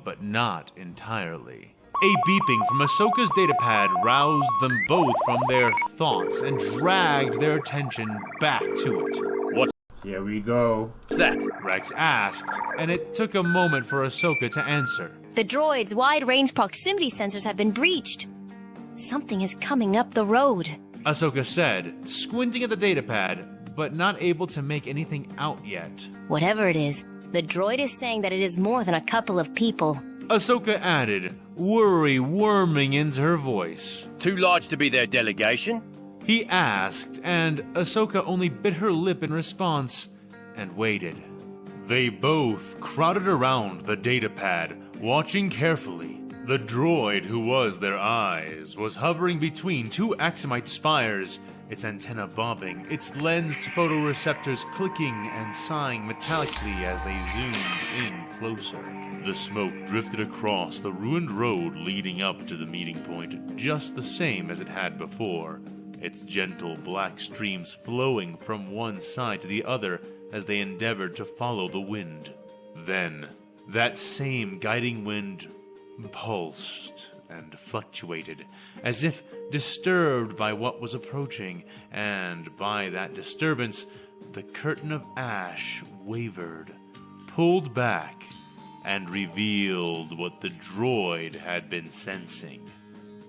But not entirely. A beeping from Ahsoka's datapad roused them both from their thoughts and dragged their attention back to it. What's Here we go. that? Rex asked, and it took a moment for Ahsoka to answer. The droid's wide-range proximity sensors have been breached. Something is coming up the road. Ahsoka said, squinting at the datapad, but not able to make anything out yet. Whatever it is, the droid is saying that it is more than a couple of people. Ahsoka added, worry worming into her voice. Too large to be their delegation? He asked, and Ahsoka only bit her lip in response and waited. They both crowded around the datapad, watching carefully. The droid who was their eyes was hovering between two Axumite spires, its antenna bobbing, its lensed photoreceptors clicking and sighing metallically as they zoomed in closer. The smoke drifted across the ruined road leading up to the meeting point, just the same as it had before, its gentle black streams flowing from one side to the other as they endeavored to follow the wind. Then, that same guiding wind pulsed and fluctuated, as if disturbed by what was approaching, and by that disturbance, the curtain of ash wavered, pulled back, and revealed what the droid had been sensing.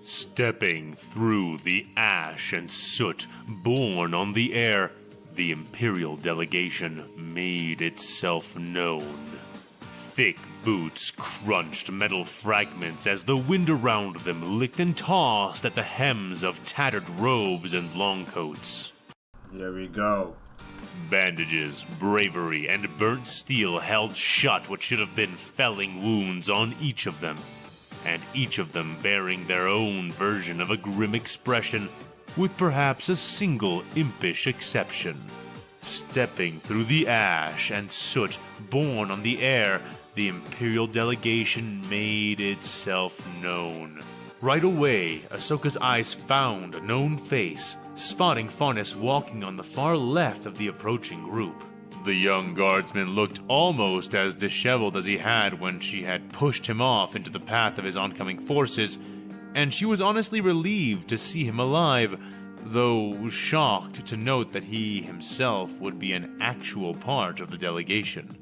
Stepping through the ash and soot borne on the air, the Imperial delegation made itself known. Thick boots crunched metal fragments as the wind around them licked and tossed at the hems of tattered robes and long coats. Here we go. Bandages, bravery, and burnt steel held shut what should have been felling wounds on each of them, and each of them bearing their own version of a grim expression, with perhaps a single impish exception. Stepping through the ash and soot borne on the air, the Imperial delegation made itself known. Right away, Ahsoka's eyes found a known face, spotting Farnes walking on the far left of the approaching group. The young guardsman looked almost as disheveled as he had when she had pushed him off into the path of his oncoming forces, and she was honestly relieved to see him alive, though shocked to note that he himself would be an actual part of the delegation.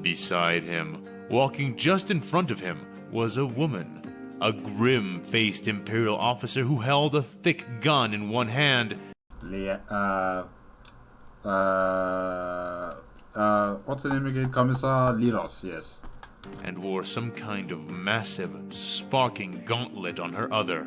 Beside him, walking just in front of him, was a woman. A grim-faced Imperial officer who held a thick gun in one hand. What's the name again? Commissar Liros, yes. and wore some kind of massive, sparking gauntlet on her other.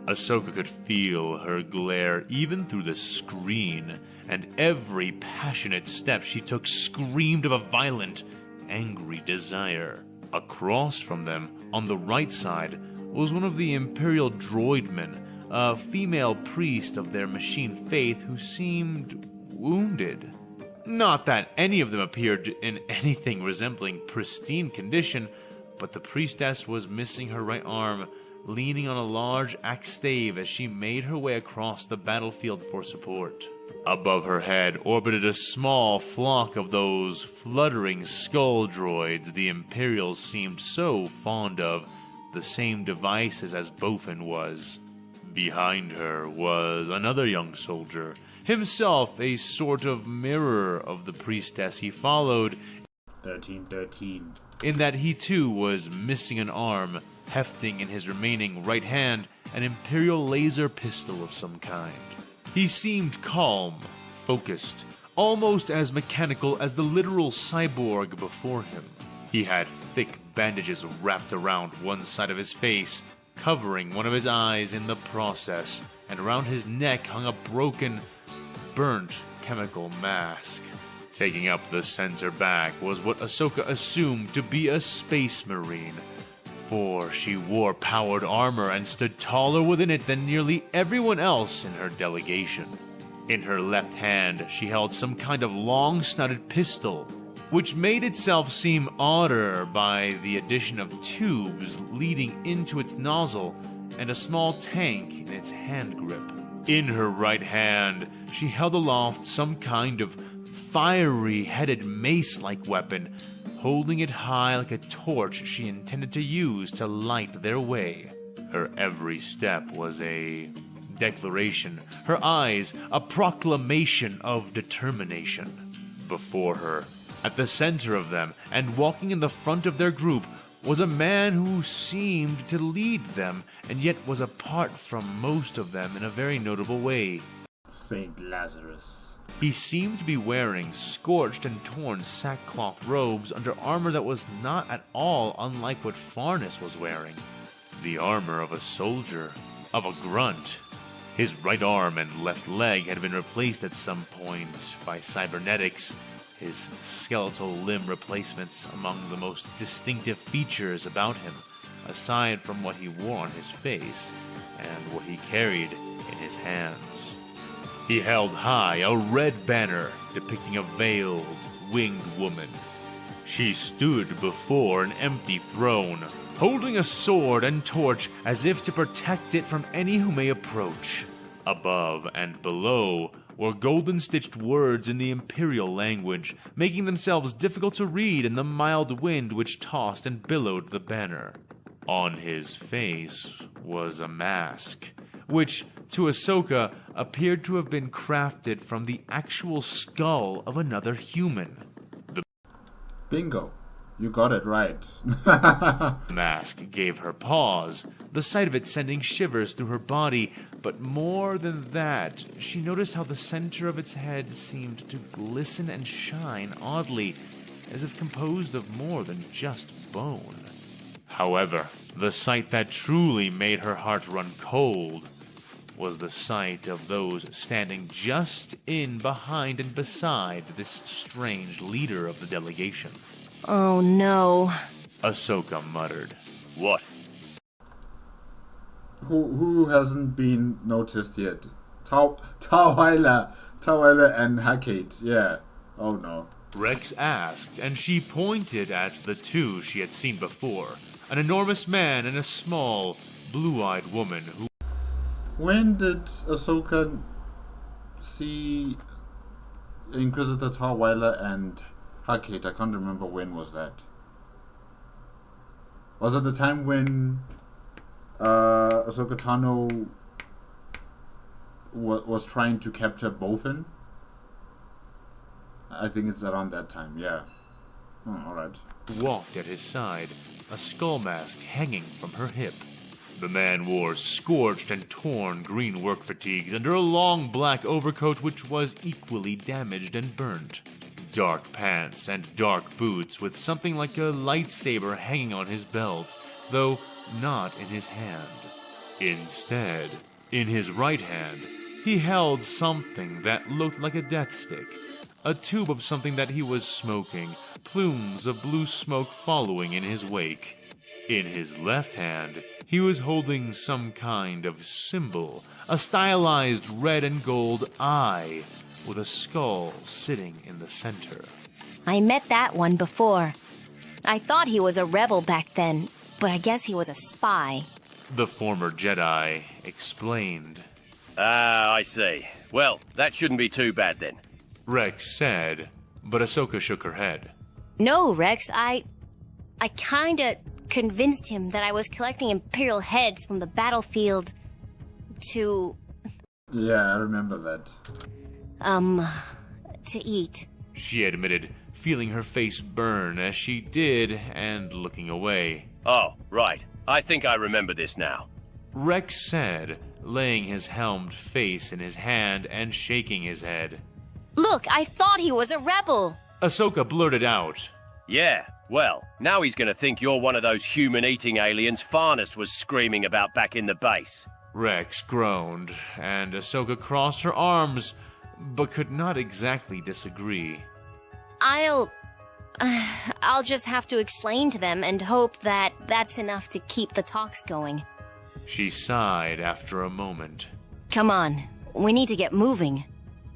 Ahsoka could feel her glare even through the screen, and every passionate step she took screamed of a violent, angry desire. Across from them, on the right side, was one of the Imperial droidmen, a female priest of their machine faith who seemed wounded. Not that any of them appeared in anything resembling pristine condition, but the priestess was missing her right arm, leaning on a large axe stave as she made her way across the battlefield for support. Above her head orbited a small flock of those fluttering skull droids the Imperials seemed so fond of, the same devices as Bofin was. Behind her was another young soldier, himself a sort of mirror of the priestess he followed, 1313, in that he too was missing an arm, hefting in his remaining right hand an Imperial laser pistol of some kind. He seemed calm, focused, almost as mechanical as the literal cyborg before him. He had thick bandages wrapped around one side of his face, covering one of his eyes in the process, and around his neck hung a broken, burnt chemical mask. Taking up the center back was what Ahsoka assumed to be a space marine, for she wore powered armor and stood taller within it than nearly everyone else in her delegation. In her left hand, she held some kind of long-snouted pistol, which made itself seem odder by the addition of tubes leading into its nozzle and a small tank in its hand grip. In her right hand, she held aloft some kind of fiery-headed mace-like weapon, holding it high like a torch she intended to use to light their way. Her every step was a declaration, her eyes a proclamation of determination. Before her, at the center of them, and walking in the front of their group, was a man who seemed to lead them, and yet was apart from most of them in a very notable way. Saint Lazarus. He seemed to be wearing scorched and torn sackcloth robes under armor that was not at all unlike what Farnes was wearing. The armor of a soldier, of a grunt. His right arm and left leg had been replaced at some point by cybernetics, his skeletal limb replacements among the most distinctive features about him, aside from what he wore on his face and what he carried in his hands. He held high a red banner depicting a veiled, winged woman. She stood before an empty throne, holding a sword and torch as if to protect it from any who may approach. Above and below were golden-stitched words in the Imperial language, making themselves difficult to read in the mild wind which tossed and billowed the banner. On his face was a mask, which, to Ahsoka, appeared to have been crafted from the actual skull of another human. Bingo. You got it right. The mask gave her pause, the sight of it sending shivers through her body, but more than that, she noticed how the center of its head seemed to glisten and shine oddly, as if composed of more than just bone. However, the sight that truly made her heart run cold was the sight of those standing just in behind and beside this strange leader of the delegation. Oh no. Ahsoka muttered. What? Who hasn't been noticed yet? Tawila and Hakate, yeah. Oh no. Rex asked, and she pointed at the two she had seen before, an enormous man and a small, blue-eyed woman who... When did Ahsoka see Inquisitor Tawila and Hakate? I can't remember when was that. Was it the time when Ahsoka Tano was trying to capture Bofin? I think it's around that time, yeah. Alright. Walked at his side, a skull mask hanging from her hip. The man wore scorched and torn green work fatigues under a long black overcoat which was equally damaged and burnt. dark pants and dark boots with something like a lightsaber hanging on his belt, though not in his hand. Instead, in his right hand, he held something that looked like a death stick, a tube of something that he was smoking, plumes of blue smoke following in his wake. In his left hand, he was holding some kind of symbol, a stylized red and gold eye, with a skull sitting in the center. I met that one before. I thought he was a rebel back then, but I guess he was a spy. The former Jedi explained. Ah, I see. Well, that shouldn't be too bad then. Rex said, but Ashoka shook her head. No, Rex, I kinda convinced him that I was collecting Imperial heads from the battlefield to... Yeah, I remember that. To eat. She admitted, feeling her face burn as she did and looking away. Oh, right. I think I remember this now. Rex said, laying his helmed face in his hand and shaking his head. Look, I thought he was a rebel. Ashoka blurted out. Yeah, well, now he's gonna think you're one of those human-eating aliens Farnus was screaming about back in the base. Rex groaned, and Ashoka crossed her arms, but could not exactly disagree. I'll just have to explain to them and hope that that's enough to keep the talks going. She sighed after a moment. Come on, we need to get moving.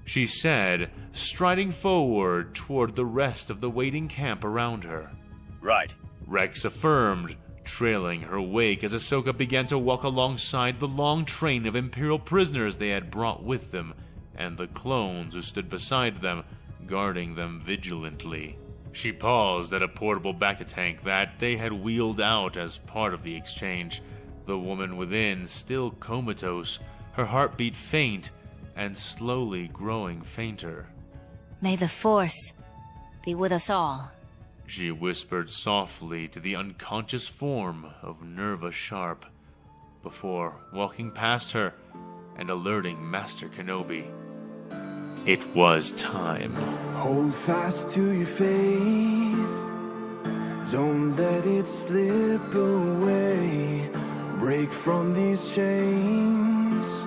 She said, striding forward toward the rest of the waiting camp around her. Right. Rex affirmed, trailing her wake as Ashoka began to walk alongside the long train of Imperial prisoners they had brought with them, and the clones who stood beside them, guarding them vigilantly. She paused at a portable Bacta-tank that they had wheeled out as part of the exchange, the woman within still comatose, her heartbeat faint, and slowly growing fainter. May the Force be with us all. She whispered softly to the unconscious form of Nerva Sharp, before walking past her and alerting Master Kenobi. It was time. Hold fast to your faith. Don't let it slip away. Break from these chains.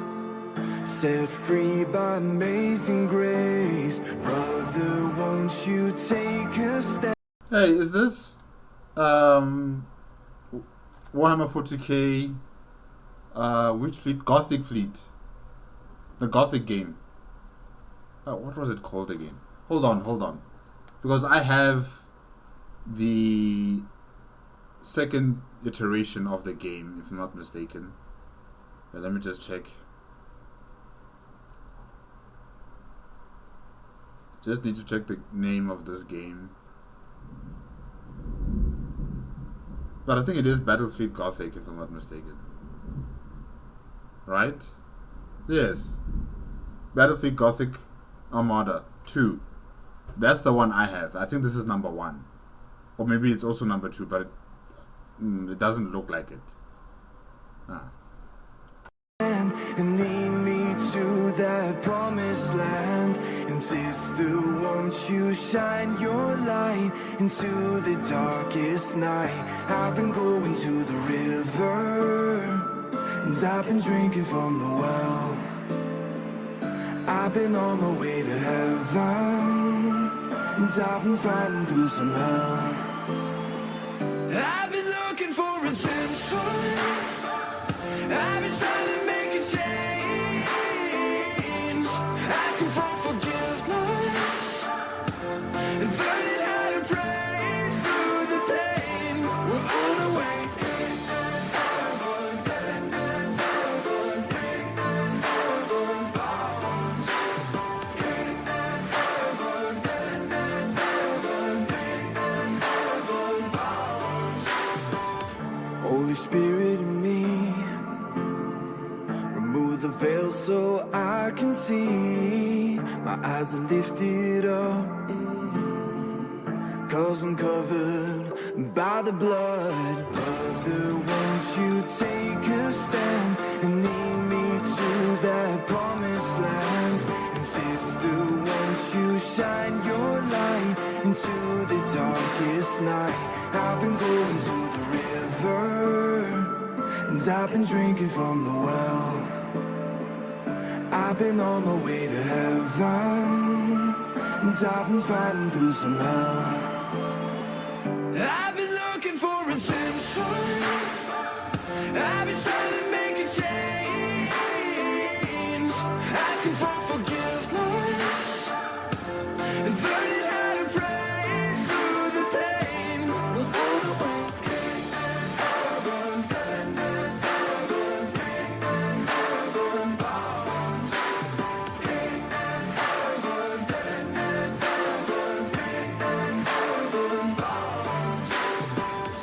Set free by amazing grace. Brother, won't you take a step? Hey, is this Warhammer 40K which fleet? Gothic fleet. The Gothic game. What was it called again? Hold on. Because I have the second iteration of the game, if I'm not mistaken. Let me just check. Just need to check the name of this game. But I think it is Battlefleet Gothic, if I'm not mistaken. Right? Yes. Battlefleet Gothic Armada 2. That's the one I have. I think this is number 1. Or maybe it's also number 2, but it doesn't look like it. And lead me to that promised land. And sister, won't you shine your light into the darkest night? I've been going to the river, and I've been drinking from the well. I've been on my way to heaven, and I've been fighting through some hell. I've been looking for attention. I've been trying to make a change, asking for forgiveness, and learning how to pray through the pain. We're on the way. Holy Spirit in me, remove the veil so I can see. My eyes are lifted up, 'cause I'm covered by the blood. Brother, won't you take a stand and lead me to that promised land? And sister, won't you shine your light night. I've been going to the river, and I've been drinking from the well. I've been on my way to heaven, and I've been fighting through some hell. I've been looking for attention, I've been trying to make a change, asking for forgiveness, learning how to pray through the pain.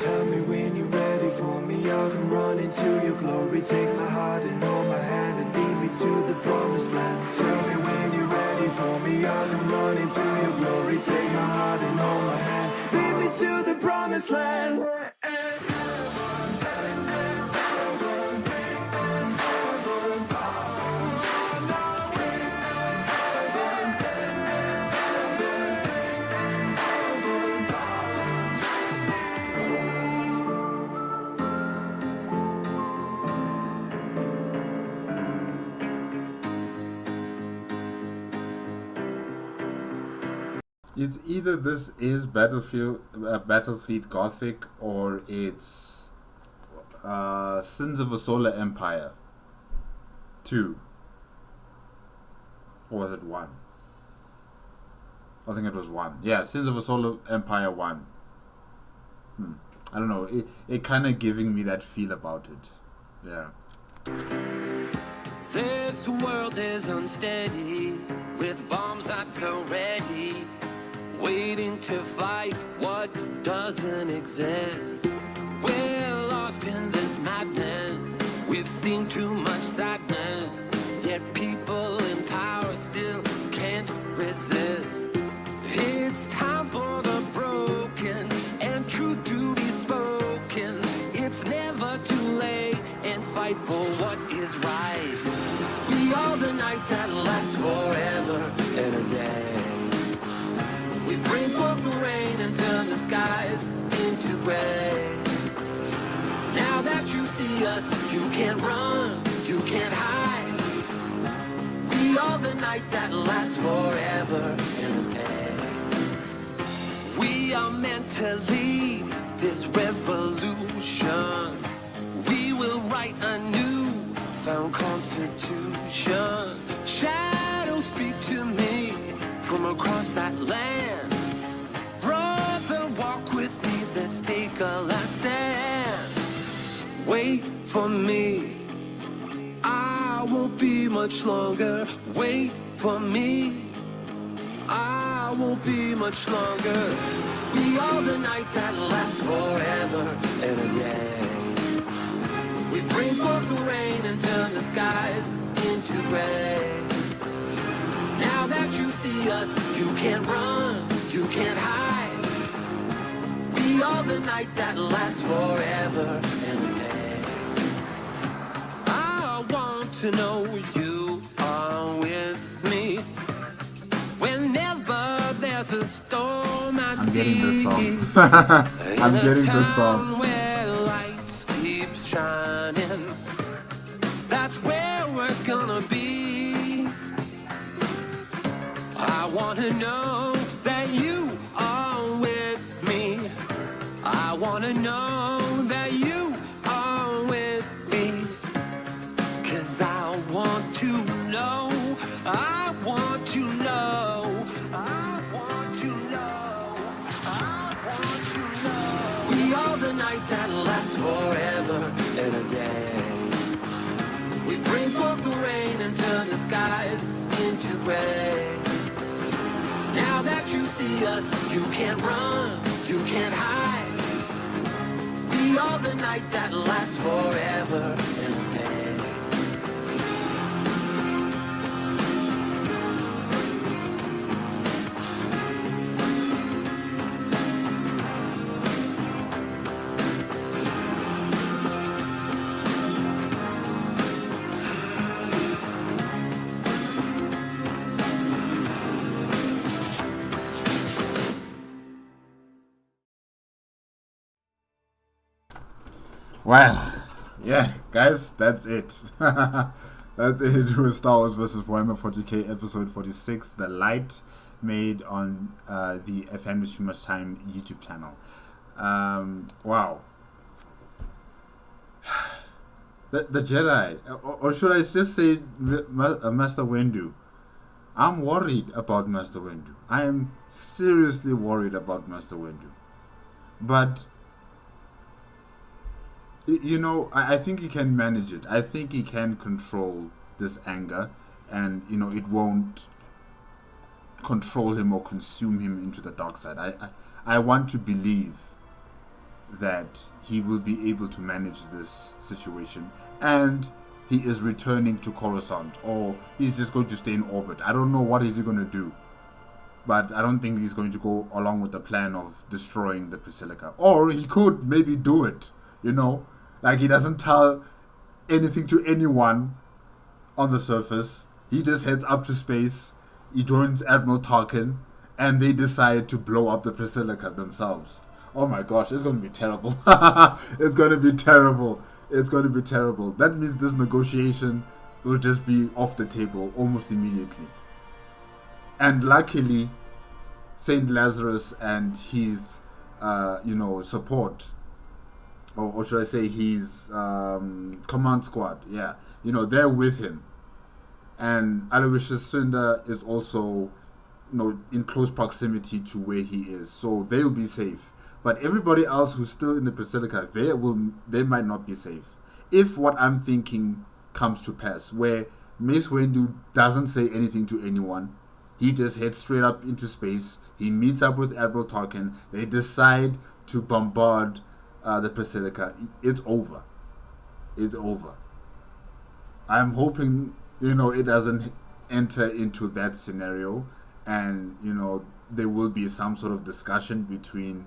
Tell me when you're ready for me, I'll come running to your glory. Take my heart and hold my hand and lead me to the promised land. Tell me when you're ready for me, I'll come running to your glory. Take my heart and hold my hand, lead me to the promised land. It's either this is Battlefleet Gothic, or it's Sins of a Solar Empire 2. Or was it 1? I think it was 1. Yeah, Sins of a Solar Empire 1. I don't know. It kind of giving me that feel about it. Yeah. This world is unsteady, with bombs at the ready, waiting to fight what doesn't exist. We're lost in this madness, we've seen too much sadness, yet people in power still can't resist. It's time for the broken and truth to be spoken. It's never too late, and fight for what is right. We are the night that lasts forever and a day. We bring forth the rain and turn the skies into gray. Now that you see us, you can't run, you can't hide. We are the night that lasts forever and a day. We are meant to lead this revolution. We will write a new found constitution. Shadows speak to me from across that land. Brother, walk with me, let's take a last stand. Wait for me, I won't be much longer. Wait for me, I won't be much longer. We are the night that lasts forever and a day. We bring forth the rain and turn the skies into gray. Now that you see us, you can't run, you can't hide. We are the night that lasts forever and a day. I want to know you are with me. Whenever there's a storm at I'm sea, getting this song. I'm getting this song. where lights keep shining, that's where we're gonna be. I wanna know that you are with me. I wanna know that you are with me. 'Cause I want to know, I want to know, I want to know, I want to know. We are the night that lasts forever and a day. We bring forth the rain and turn the skies into gray. Now that you see us, you can't run, you can't hide. We are the night that lasts forever and a day. Well, yeah, guys, that's it. That's it with Star Wars vs. Warhammer 40K episode 46, The Light, made on the FM Too Much Time YouTube channel. Wow. The Jedi, or should I just say Master Windu? I'm worried about Master Windu. I am seriously worried about Master Windu. But, you know, I think he can manage it. I think he can control this anger, and, you know, it won't control him or consume him into the dark side. I want to believe that he will be able to manage this situation, and he is returning to Coruscant, or he's just going to stay in orbit. I don't know what is he going to do, but I don't think he's going to go along with the plan of destroying the Basilica. Or he could maybe do it, you know, like he doesn't tell anything to anyone on the surface. He just heads up to space, he joins Admiral Tarkin, and they decide to blow up the Basilica themselves. Oh my gosh, it's going to be terrible. It's going to be terrible. It's going to be terrible. That means this negotiation will just be off the table almost immediately. And luckily, Saint Lazarus and his, support, or should I say his command squad, yeah, you know, they're with him. And Aloysius Cinder is also, you know, in close proximity to where he is, so they'll be safe. But everybody else who's still in the Basilica, they might not be safe. If what I'm thinking comes to pass, where Mace Windu doesn't say anything to anyone, he just heads straight up into space, he meets up with Admiral Tarkin, they decide to bombard the Basilica, it's over. It's over. I'm hoping, you know, it doesn't enter into that scenario, and, you know, there will be some sort of discussion between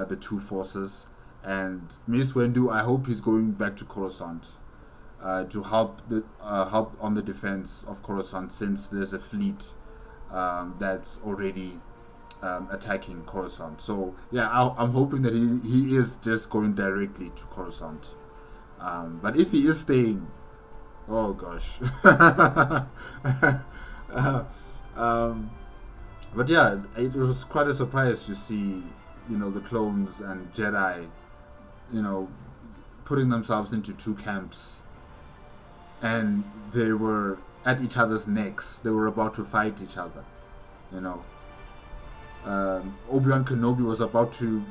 the two forces, and Mace Windu, I hope he's going back to Coruscant to help on the defense of Coruscant, since there's a fleet that's already attacking Coruscant. So yeah, I'm hoping that he is just going directly to Coruscant. But if he is staying, oh gosh. But yeah, it was quite a surprise to see, you know, the clones and Jedi, you know, putting themselves into two camps, and they were at each other's necks. They were about to fight each other, you know. Obi-Wan Kenobi was about to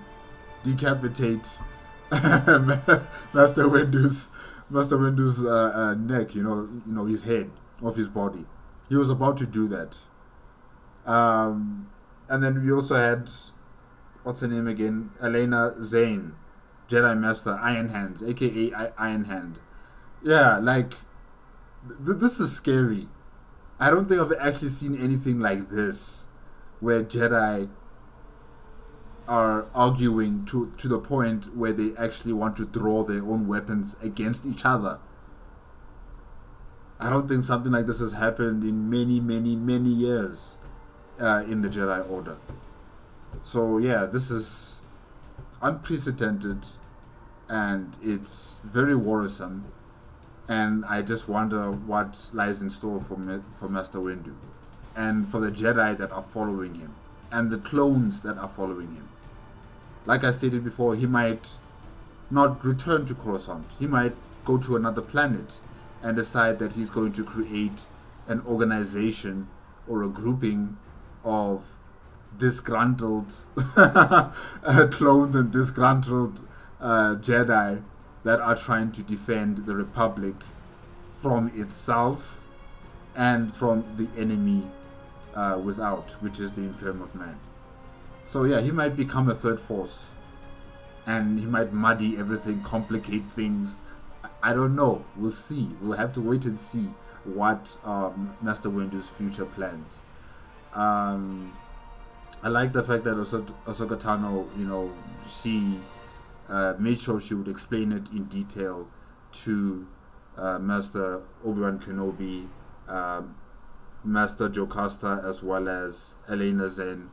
decapitate Master Windu's neck, you know, his head off his body. He was about to do that. And then we also had, what's her name again? Elena Zane, Jedi Master Iron Hands, aka Iron Hand. Yeah, like, this is scary. I don't think I've actually seen anything like this, where Jedi are arguing to the point where they actually want to draw their own weapons against each other. I don't think something like this has happened in many, many, many years in the Jedi Order. So yeah, this is unprecedented, and it's very worrisome, and I just wonder what lies in store for Master Windu, and for the Jedi that are following him, and the clones that are following him. Like I stated before, he might not return to Coruscant. He might go to another planet and decide that he's going to create an organization or a grouping of disgruntled clones and disgruntled Jedi that are trying to defend the Republic from itself and from the enemy without, which is the Imperium of Man. So yeah, he might become a third force, and he might muddy everything, complicate things. I don't know. We'll see. We'll have to wait and see what Master Windu's future plans. I like the fact that Ashoka Tano, you know, she made sure she would explain it in detail to Master Obi-Wan Kenobi, Master Jocasta, as well as Elena Zane,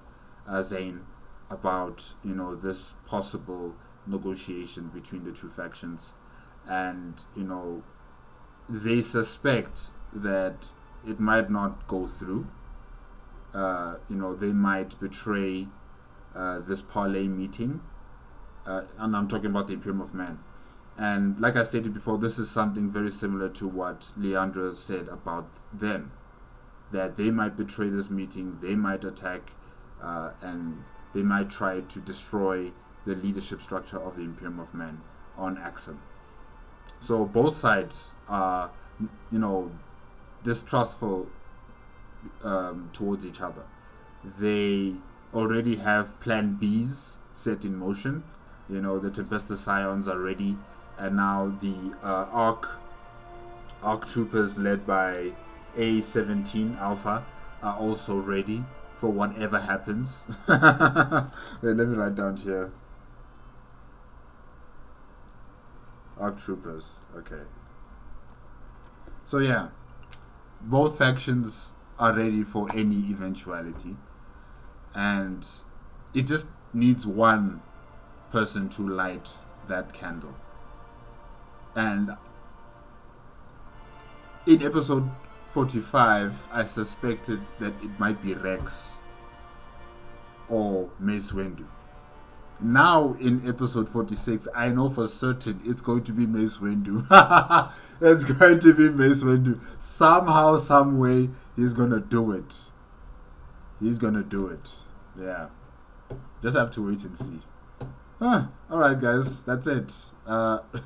about, you know, this possible negotiation between the two factions. and they suspect that it might not go through. They might betray this parlay meeting, and I'm talking about the Imperium of Man. And like I stated before, this is something very similar to what Leandro said about them, that they might betray this meeting, they might attack, and they might try to destroy the leadership structure of the Imperium of Man on Axum. So both sides are, distrustful towards each other. They already have plan Bs set in motion. The Tempesta Scions are ready, and now the ARC troopers led by A17 Alpha are also ready for whatever happens. Wait, let me write down here. ARC troopers, okay. So yeah, both factions are ready for any eventuality, and it just needs one person to light that candle. And in episode 45, I suspected that it might be Rex or Mace Windu. Now in episode 46, I know for certain it's going to be Mace Windu. It's going to be Mace Windu. Somehow, some way, he's gonna do it. He's gonna do it. Yeah. Just have to wait and see. Alright guys, that's it.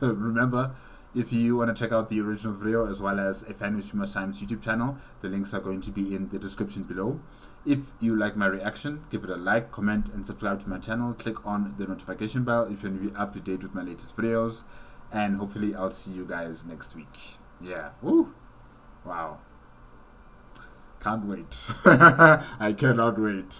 Remember, if you want to check out the original video as well as a Fan with Too Much Time's YouTube channel, the links are going to be in the description below. If you like my reaction, give it a like, comment, and subscribe to my channel. Click on the notification bell if you want to be up to date with my latest videos. And hopefully I'll see you guys next week. Yeah. Woo! Wow. Can't wait. I cannot wait.